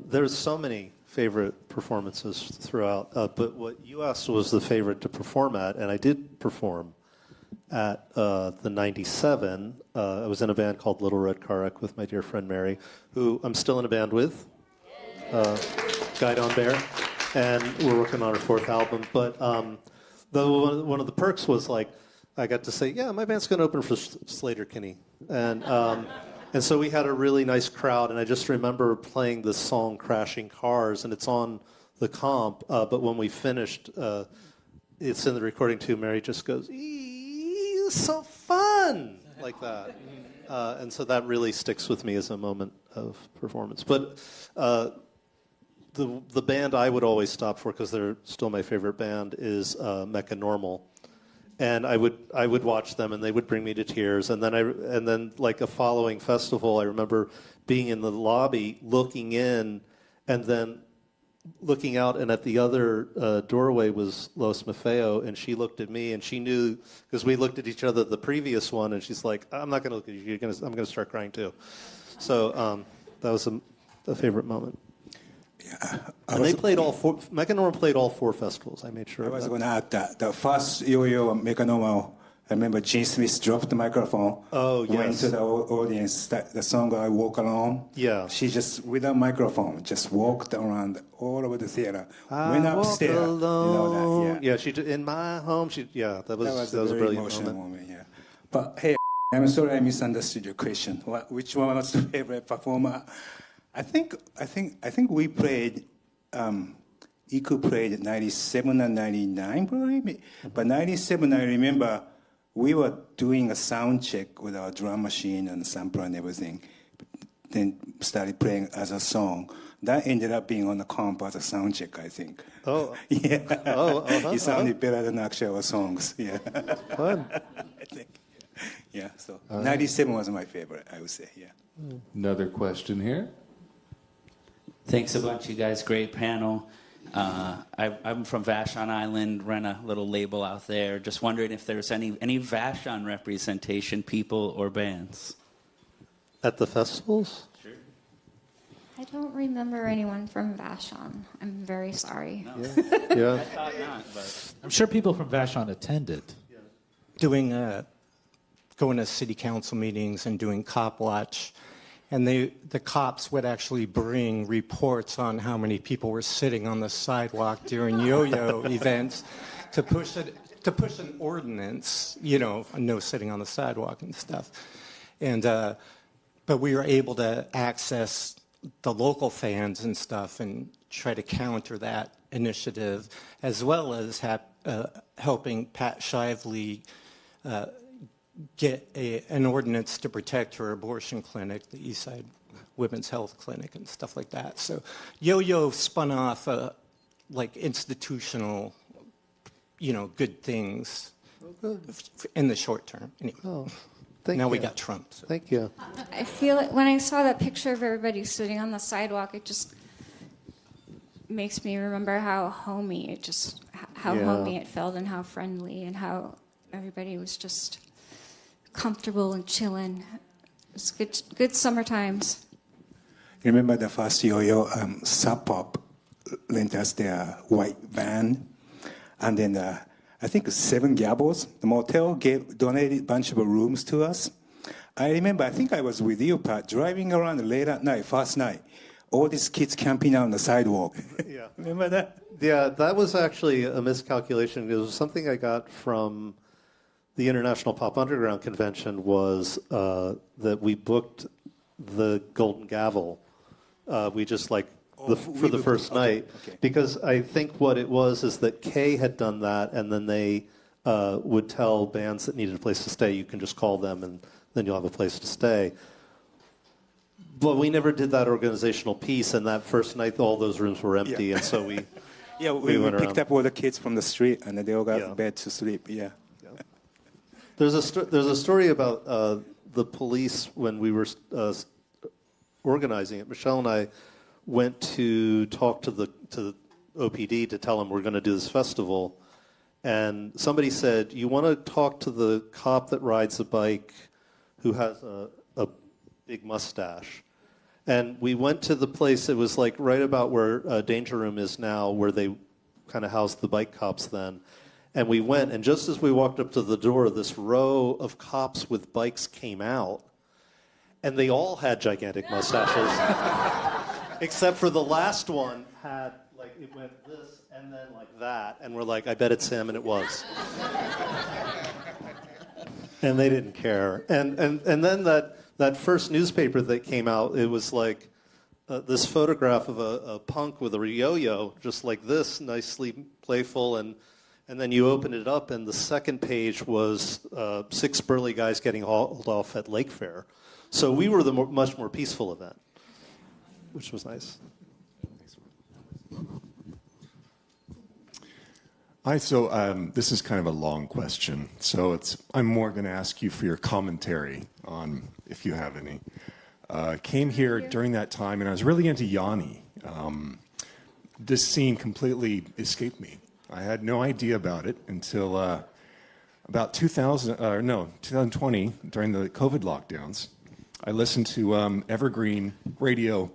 There's so many favorite performances throughout, but what you asked was the favorite to perform at, and I did perform at the 97. I was in a band called Little Red Car Wreck with my dear friend Mary, who I'm still in a band with, Guide on Bear, and we're working on our 4th album. But one of the perks was, like, I got to say, yeah, my band's going to open for Slater Kinney. And so we had a really nice crowd, and I just remember playing this song, Crashing Cars, and it's on the comp, but when we finished, it's in the recording too, Mary just goes, it's so fun, like that. And so that really sticks with me as a moment of performance. But the band I would always stop for, because they're still my favorite band, is Mecca Normal. And I would watch them, and they would bring me to tears. And then like a following festival, I remember being in the lobby, looking in, and then looking out, and at the other doorway was Los Maffeo, and she looked at me, and she knew, because we looked at each other the previous one, and she's like, I'm not going to look at you. I'm going to start crying too. So that was a favorite moment. Yeah, and they played all 4. Mechanormal played all 4 festivals. I made sure. I was going to add that the first Yoyo Mechanormal, I remember Gene Smith dropped the microphone. Oh, yes. Went to the audience. The song I Walk Alone. Yeah. She just, without microphone, just walked around all over the theater. Went upstairs. Alone. You know that, yeah. Yeah, she did, in my home. That was a very brilliant emotional moment. Yeah. But hey, I'm sorry I misunderstood your question. Which one was the favorite performer? I think we played. Iku played 97 and 99 probably, but 97 I remember we were doing a sound check with our drum machine and sampler and everything. Then started playing as a song. That ended up being on the comp as a sound check, I think. Oh. Yeah. It sounded better than actual songs. Yeah. Fun. I think. Yeah. So 97 was my favorite, I would say. Yeah. Another question here. Thanks a bunch, you guys. Great panel. I'm from Vashon Island, run a little label out there. Just wondering if there's any Vashon representation, people or bands. At the festivals? Sure. I don't remember anyone from Vashon. I'm very sorry. No. Yeah. I thought not, but I'm sure people from Vashon attended. Going to city council meetings and doing cop watch. And the cops would actually bring reports on how many people were sitting on the sidewalk during yo-yo events to push an ordinance, no sitting on the sidewalk and stuff. And but we were able to access the local fans and stuff and try to counter that initiative, as well as helping Pat Shively get an ordinance to protect her abortion clinic, the Eastside Women's Health Clinic, and stuff like that. So Yo-Yo spun off like institutional, good things in the short term. Anyway. Oh, now we got Trump. So. Thank you. I feel it when I saw that picture of everybody sitting on the sidewalk. It just makes me remember how homey homey it felt, and how friendly, and how everybody was just comfortable and chilling. It's good summer times. Remember the first Yo-Yo, Sub Pop lent us their white van, and then I think 7 Gables, the motel, donated a bunch of rooms to us. I remember, I think I was with you, Pat, driving around late at night, first night. All these kids camping out on the sidewalk. Yeah. Remember that? Yeah, that was actually a miscalculation. It was something I got from the International Pop Underground Convention was that we booked the Golden Gavel. We just for the first night. Okay. Because I think what it was is that Kay had done that, and then they would tell bands that needed a place to stay, you can just call them and then you'll have a place to stay. But we never did that organizational piece, and that first night all those rooms were empty, and so we... Yeah, we picked up all the kids from the street, and then they all got in bed to sleep. Yeah. There's a story about the police when we were organizing it. Michelle and I went to talk to the OPD to tell them we're going to do this festival, and somebody said, "You want to talk to the cop that rides a bike, who has a big mustache." And we went to the place, it was like right about where Danger Room is now, where they kind of housed the bike cops then. And we went, and just as we walked up to the door, this row of cops with bikes came out, and they all had gigantic mustaches, except for the last one had, like, it went this and then like that, and we're like, I bet it's him, and it was. And they didn't care. And then that first newspaper that came out, it was like this photograph of a punk with a yo-yo, just like this, nicely playful, and then you open it up, and the second page was 6 burly guys getting hauled off at Lake Fair. So we were the much more peaceful event, which was nice. Hi, so this is kind of a long question. So I'm more going to ask you for your commentary on, if you have any. Came here during that time, and I was really into Yanni. This scene completely escaped me. I had no idea about it until about 2020, during the COVID lockdowns. I listened to Evergreen radio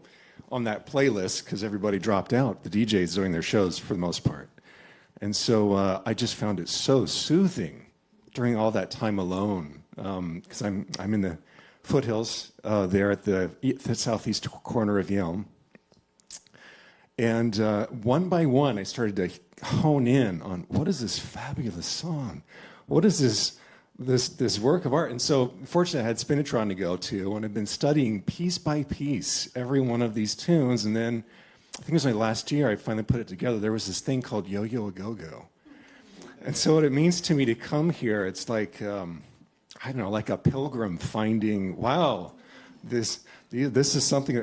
on that playlist because everybody dropped out, the DJs doing their shows for the most part. And so I just found it so soothing during all that time alone, because I'm in the foothills there at the southeast corner of Yelm. And one by one, I started to hone in on what is this fabulous song? What is this work of art? And so, fortunately, I had Spinatron to go to, and I've been studying piece by piece every one of these tunes. And then, I think it was my last year, I finally put it together. There was this thing called Yoyo A Go Go. And so, what it means to me to come here, it's like, I don't know, like a pilgrim finding, wow, this is something,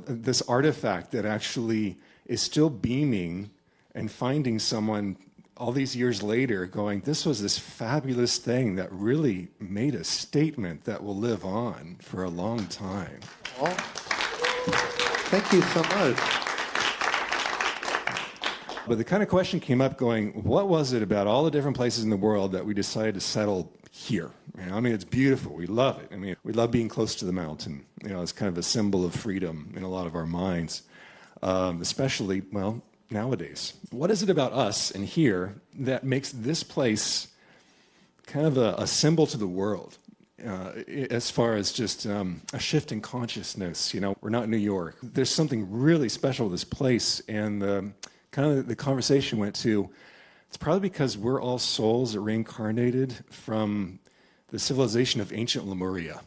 this artifact that actually is still beaming, and finding someone all these years later going, this was this fabulous thing that really made a statement that will live on for a long time. Well, thank you so much. But the kind of question came up going, what was it about all the different places in the world that we decided to settle here? I mean, it's beautiful. We love it. I mean, we love being close to the mountain. It's kind of a symbol of freedom in a lot of our minds, especially, well, nowadays. What is it about us and here that makes this place kind of a symbol to the world as far as just a shift in consciousness? We're not in New York. There's something really special with this place, and kind of the conversation went to, it's probably because we're all souls that reincarnated from the civilization of ancient Lemuria.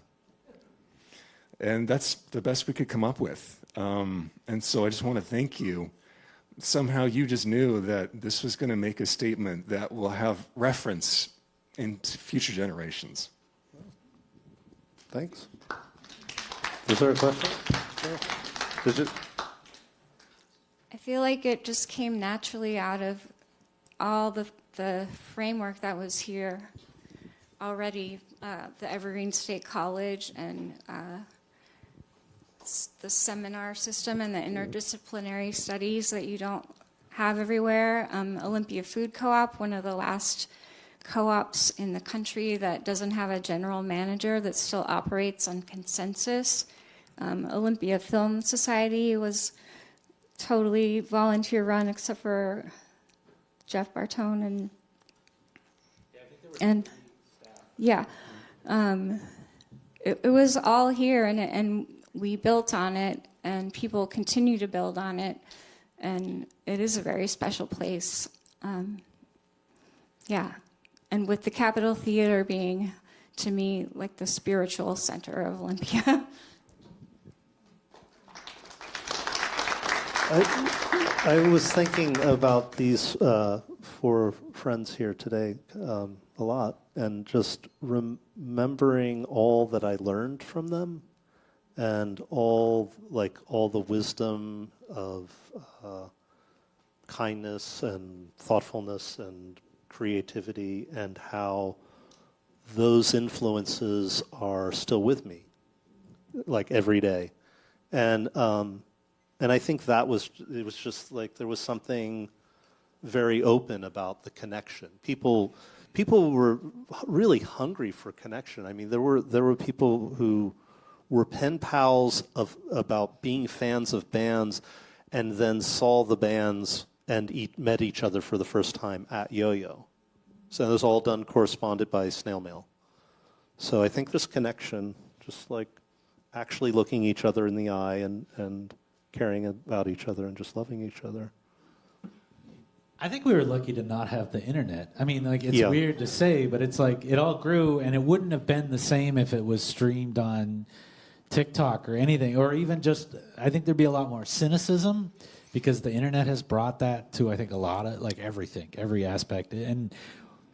And that's the best we could come up with. And so I just want to thank you. Somehow you just knew that this was going to make a statement that will have reference into future generations. Thanks. Is there a question? Did you? I feel like it just came naturally out of all the framework that was here already, the Evergreen State College and the seminar system and the interdisciplinary studies that you don't have everywhere. Olympia Food Co-op, one of the last co-ops in the country that doesn't have a general manager that still operates on consensus. Olympia Film Society was totally volunteer run except for Jeff Bartone it was all here, and we built on it, and people continue to build on it, and it is a very special place. Yeah, and with the Capitol Theater being, to me, like the spiritual center of Olympia. I was thinking about these four friends here today a lot, and just remembering all that I learned from them, and all the wisdom of kindness and thoughtfulness and creativity, and how those influences are still with me, like every day, and I think it was just like there was something very open about the connection. People were really hungry for connection. I mean, there were people who were pen pals about being fans of bands, and then saw the bands and met each other for the first time at Yo-Yo. So it was all done corresponded by snail mail. So I think this connection, just like actually looking each other in the eye and caring about each other and just loving each other. I think we were lucky to not have the internet. I mean, like, it's weird to say, but it's like it all grew, and it wouldn't have been the same if it was streamed on TikTok or anything, or even just, I think there'd be a lot more cynicism, because the internet has brought that to, I think, a lot of, like, everything, every aspect. And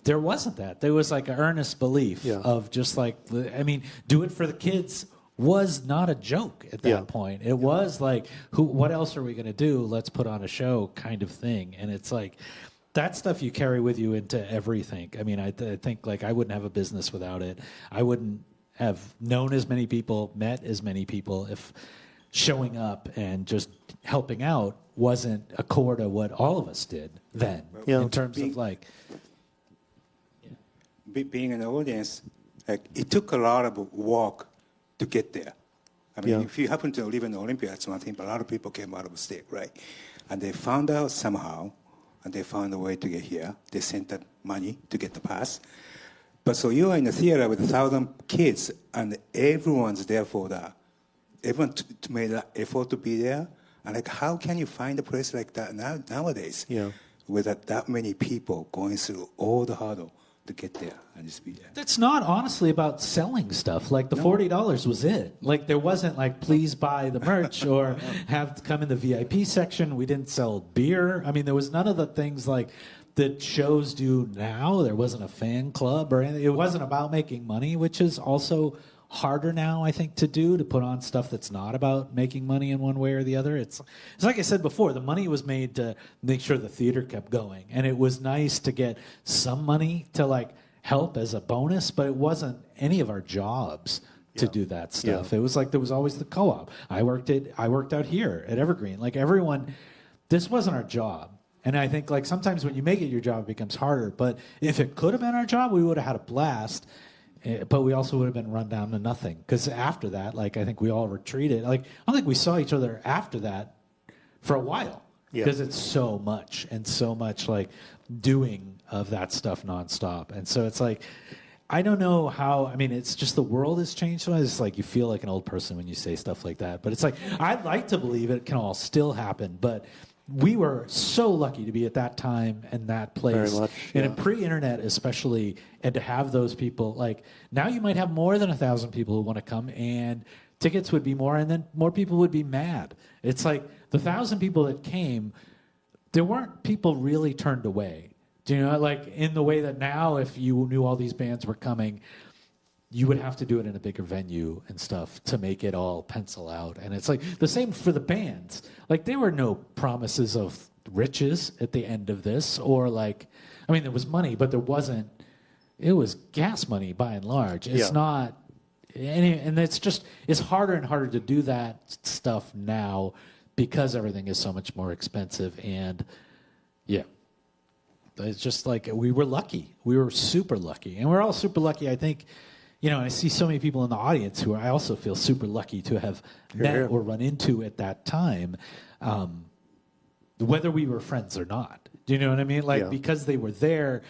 there wasn't that. There was like an earnest belief of just like, I mean, do it for the kids was not a joke at that point. It was like, what else are we going to do? Let's put on a show kind of thing. And it's like, that stuff you carry with you into everything. I mean, I think, like, I wouldn't have a business without it. I wouldn't have known as many people, met as many people, if showing up and just helping out wasn't a core to what all of us did then, in terms of, like... Being an audience, like, it took a lot of work to get there. I mean, if you happen to live in Olympia, that's one thing, but a lot of people came out of the state, right? And they found out somehow, and they found a way to get here. They sent the money to get the pass. But so you are in the theater with 1,000 kids, and everyone's there for that. Everyone made that effort to be there. And, like, how can you find a place like that nowadays? With that many people going through all the hurdle to get there and just be there. That's not honestly about selling stuff. Like, the $40 was it. Like, there wasn't like, please buy the merch or have to come in the VIP section. We didn't sell beer. I mean, there was none of the things like that shows do now. There wasn't a fan club or anything. It wasn't about making money, which is also harder now, I think, to do, to put on stuff that's not about making money in one way or the other. It's like I said before, the money was made to make sure the theater kept going. And it was nice to get some money to, like, help as a bonus, but it wasn't any of our jobs to do that stuff. It was like there was always the co-op. I worked out here at Evergreen. Like, everyone, this wasn't our job. And I think, like, sometimes when you make it your job, it becomes harder. But if it could have been our job, we would have had a blast. But we also would have been run down to nothing. Because after that, like, I think we all retreated. Like, I don't think we saw each other after that for a while. Because it's so much, and so much, like, doing of that stuff nonstop. And so it's like, I don't know how, I mean, it's just the world has changed. So it's like you feel like an old person when you say stuff like that. But it's like, I'd like to believe it can all still happen. But we were so lucky to be at that time and that place. Very much, and in pre-internet especially, and to have those people, like, now you might have more than 1,000 people who want to come, and tickets would be more, and then more people would be mad. It's like the 1,000 people that came, there weren't people really turned away. Do you know, like, in the way that now, if you knew all these bands were coming, you would have to do it in a bigger venue and stuff to make it all pencil out. And it's like the same for the bands. Like, there were no promises of riches at the end of this, or, like, I mean, there was money, but there wasn't, it was gas money by and large. It's not, and it's just, it's harder and harder to do that stuff now because everything is so much more expensive. And it's just like, we were lucky. We were super lucky. And we're all super lucky, I think. You know, I see so many people in the audience who I also feel super lucky to have met or run into at that time, whether we were friends or not. Do you know what I mean? Like, because they were there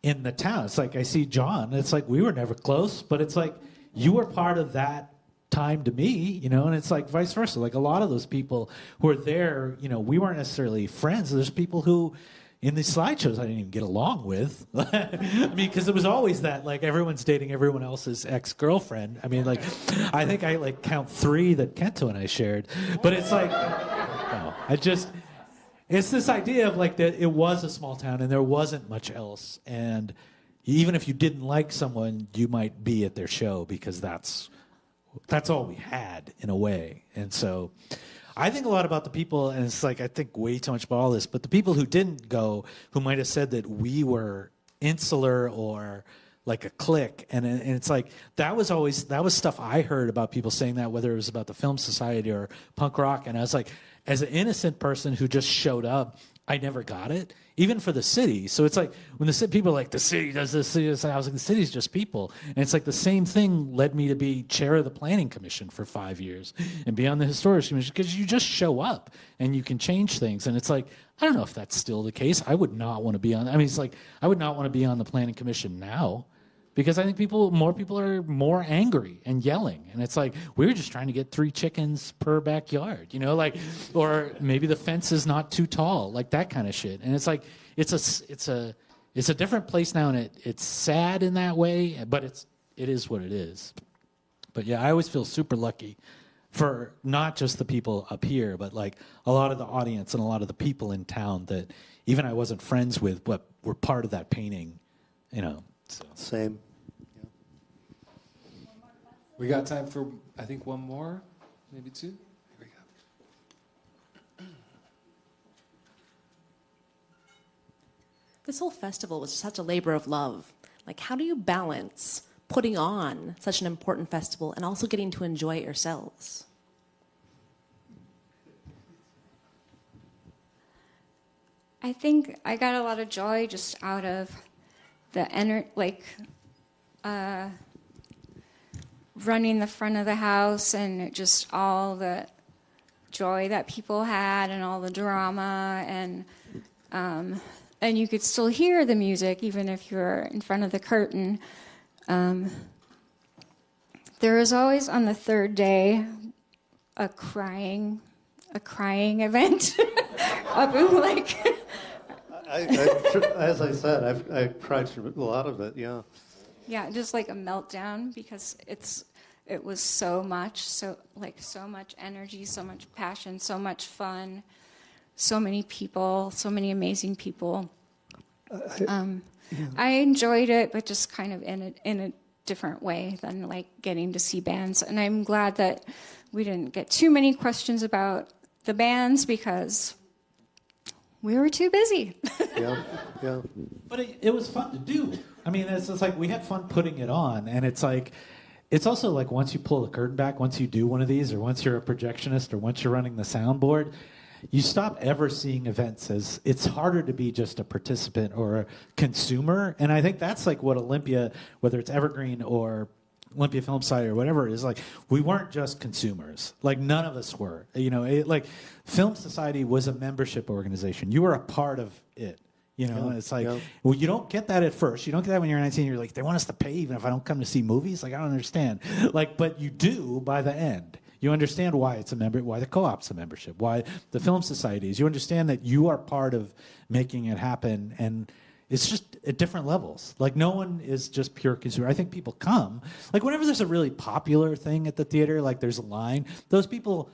in the town. It's like, I see John. It's like, we were never close, but it's like, you were part of that time to me, you know, and it's like vice versa. Like a lot of those people who are there, you know, we weren't necessarily friends. There's people who in these slideshows I didn't even get along with. I mean, because it was always that, like, everyone's dating everyone else's ex-girlfriend. I mean, like, I think I, like, count 3 that Kento and I shared. But it's like, no, it's this idea of, like, that it was a small town and there wasn't much else. And even if you didn't like someone, you might be at their show because that's all we had, in a way. And so I think a lot about the people, and it's like I think way too much about all this, but the people who didn't go, who might have said that we were insular or like a clique, and it's like that was stuff I heard about people saying that, whether it was about the Film Society or punk rock, and I was like, as an innocent person who just showed up, I never got it, even for the city. So it's like when people are like, the city does this, city does that, I was like, the city's just people. And it's like the same thing led me to be chair of the Planning Commission for 5 years and be on the Historical Commission, because you just show up and you can change things. And it's like, I don't know if that's still the case. I would not want to be on, it's like, I would not want to be on the Planning Commission now, because I think more people are more angry and yelling. And it's like, we're just trying to get 3 chickens per backyard, you know, like, or maybe the fence is not too tall, like that kind of shit. And it's like, it's a different place now, and it's sad in that way, but it is what it is. But yeah, I always feel super lucky for not just the people up here, but like a lot of the audience and a lot of the people in town that even I wasn't friends with, but were part of that painting, you know. So. Same. Yeah. We got time for, I think, one more, maybe 2. Here we go. This whole festival was such a labor of love. Like, how do you balance putting on such an important festival and also getting to enjoy it yourselves? I think I got a lot of joy just out of the running the front of the house, and just all the joy that people had and all the drama, and you could still hear the music even if you're in front of the curtain. There was always on the 3rd day a crying event up in like. As I said, I've cried through a lot of it. Yeah. Yeah, just like a meltdown, because it was so much energy, so much passion, so much fun, so many people, so many amazing people. I enjoyed it, but just kind of in a different way than like getting to see bands. And I'm glad that we didn't get too many questions about the bands, because we were too busy. Yeah. But it was fun to do. I mean, it's like we had fun putting it on, and it's like, it's also like once you pull the curtain back, once you do one of these, or once you're a projectionist, or once you're running the soundboard, you stop ever seeing events as, it's harder to be just a participant or a consumer. And I think that's like what Olympia, whether it's Evergreen or Olympia Film Society or whatever, is like, we weren't just consumers. Like, none of us were. You know, like, Film Society was a membership organization. You were a part of it. You know, and it's like, well, you don't get that at first. You don't get that when you're 19. You're like, they want us to pay even if I don't come to see movies? Like, I don't understand. Like, but you do by the end. You understand why it's a member, why the co-op's a membership, why the Film Society is. You understand that you are part of making it happen, and it's just at different levels. Like, no one is just pure consumer. I think people come. Like, whenever there's a really popular thing at the theater, like there's a line, those people,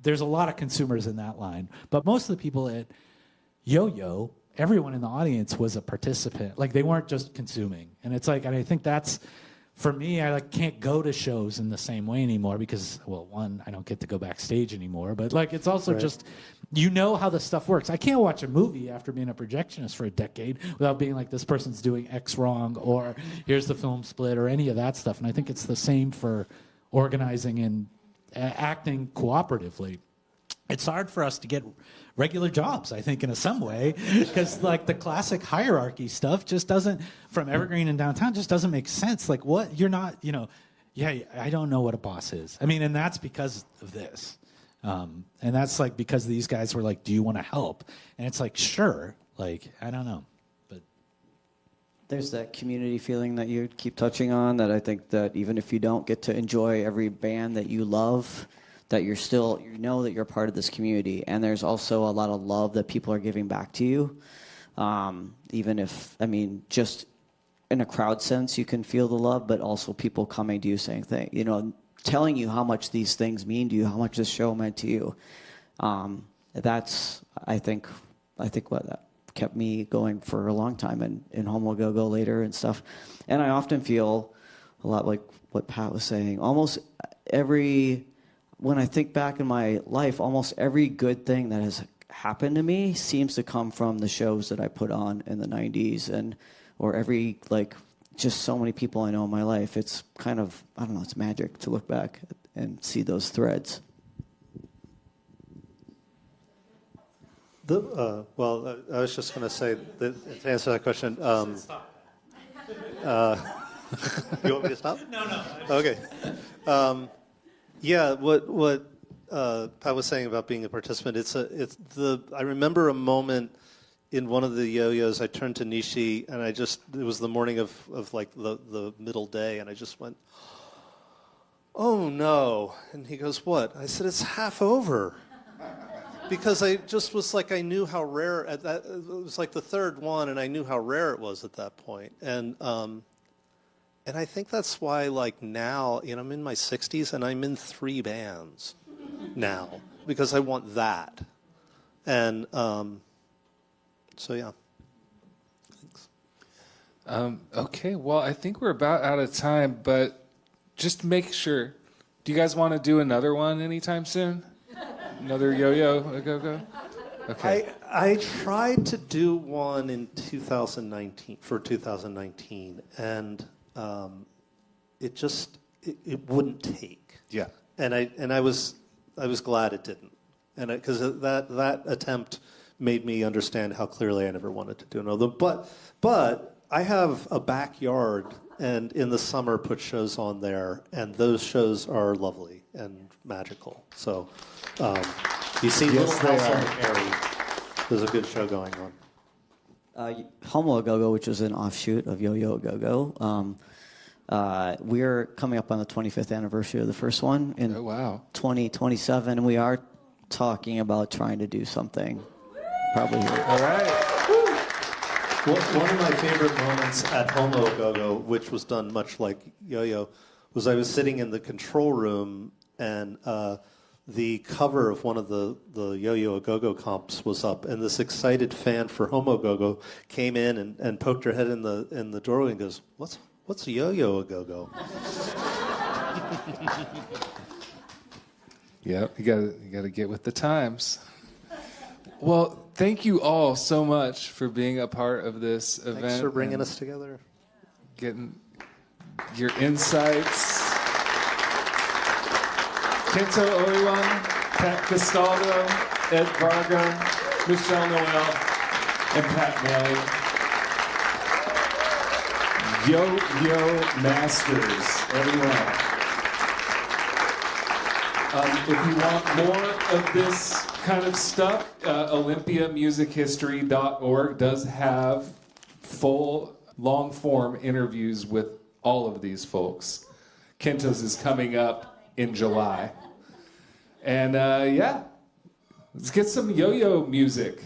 there's a lot of consumers in that line. But most of the people at Yo-Yo, everyone in the audience was a participant. Like, they weren't just consuming. And it's like, and I think that's, for me, I like can't go to shows in the same way anymore because, well, one, I don't get to go backstage anymore, but like it's also just, you know how the stuff works. I can't watch a movie after being a projectionist for a decade without being like, this person's doing X wrong, or here's the film split, or any of that stuff. And I think it's the same for organizing and acting cooperatively. It's hard for us to get regular jobs, I think, in some way, because like the classic hierarchy stuff just doesn't, from Evergreen and downtown, just doesn't make sense. Like, what, you're not, you know, yeah, I don't know what a boss is. I mean, and that's because of this. And that's like because these guys were like, do you want to help? And it's like, sure, like, I don't know. But there's that community feeling that you keep touching on, that I think that even if you don't get to enjoy every band that you love, that you're still, you know that you're part of this community. And there's also a lot of love that people are giving back to you. Even if, I mean, just in a crowd sense, you can feel the love, but also people coming to you saying things, you know, telling you how much these things mean to you, how much this show meant to you. That's, I think what that kept me going for a long time, and in Homo Go Go later and stuff. And I often feel a lot like what Pat was saying. Almost when I think back in my life, almost every good thing that has happened to me seems to come from the shows that I put on in the 90s, or every, like, just so many people I know in my life. It's kind of, I don't know, it's magic to look back and see those threads. Well, I was just going to say, that, to answer that question, you want me to stop? No. Okay. Yeah, what Pat was saying about being a participant, I remember a moment in one of the yo-yos. I turned to Nishi, and it was the morning of like the middle day, and I just went, oh no. And he goes, what? I said, it's half over. Because I just was like, I knew how rare, it was like the third one, and I knew how rare it was at that point. And I think that's why, like, now, you know, I'm in my 60s, and I'm in 3 bands now, because I want that. And so, yeah. Thanks. Okay, well, I think we're about out of time, but just make sure, do you guys want to do another one anytime soon? Another Yoyo A Go Go? Okay. I tried to do one in 2019, and it wouldn't take. Yeah. And I was glad it didn't, and because that attempt made me understand how clearly I never wanted to do another. But I have a backyard, and in the summer put shows on there, and those shows are lovely and magical. So you see Little House on the Prairie. There's a good show going on. Homo A Go Go, which is an offshoot of Yoyo A Go Go. We're coming up on the 25th anniversary of the first one in 2027, and we are talking about trying to do something probably here. All right. One of my favorite moments at Homo A Go Go, which was done much like Yo-Yo, was I was sitting in the control room, and the cover of one of the Yo-Yo A Go Go comps was up, and this excited fan for Homo Go Go came in and poked her head in the doorway and goes, What's Yo-Yo A Go Go? Yeah, you gotta get with the times. Well, thank you all so much for being a part of this event. Thanks for bringing us together. Getting your insights. Kento, Oiwa, Pat Castaldo, Ed Varga, Michelle Noel, and Pat Maley. Yo Masters, everyone. If you want more of this kind of stuff, OlympiaMusicHistory.org does have full, long-form interviews with all of these folks. Kento's is coming up in July. And yeah, let's get some yo-yo music.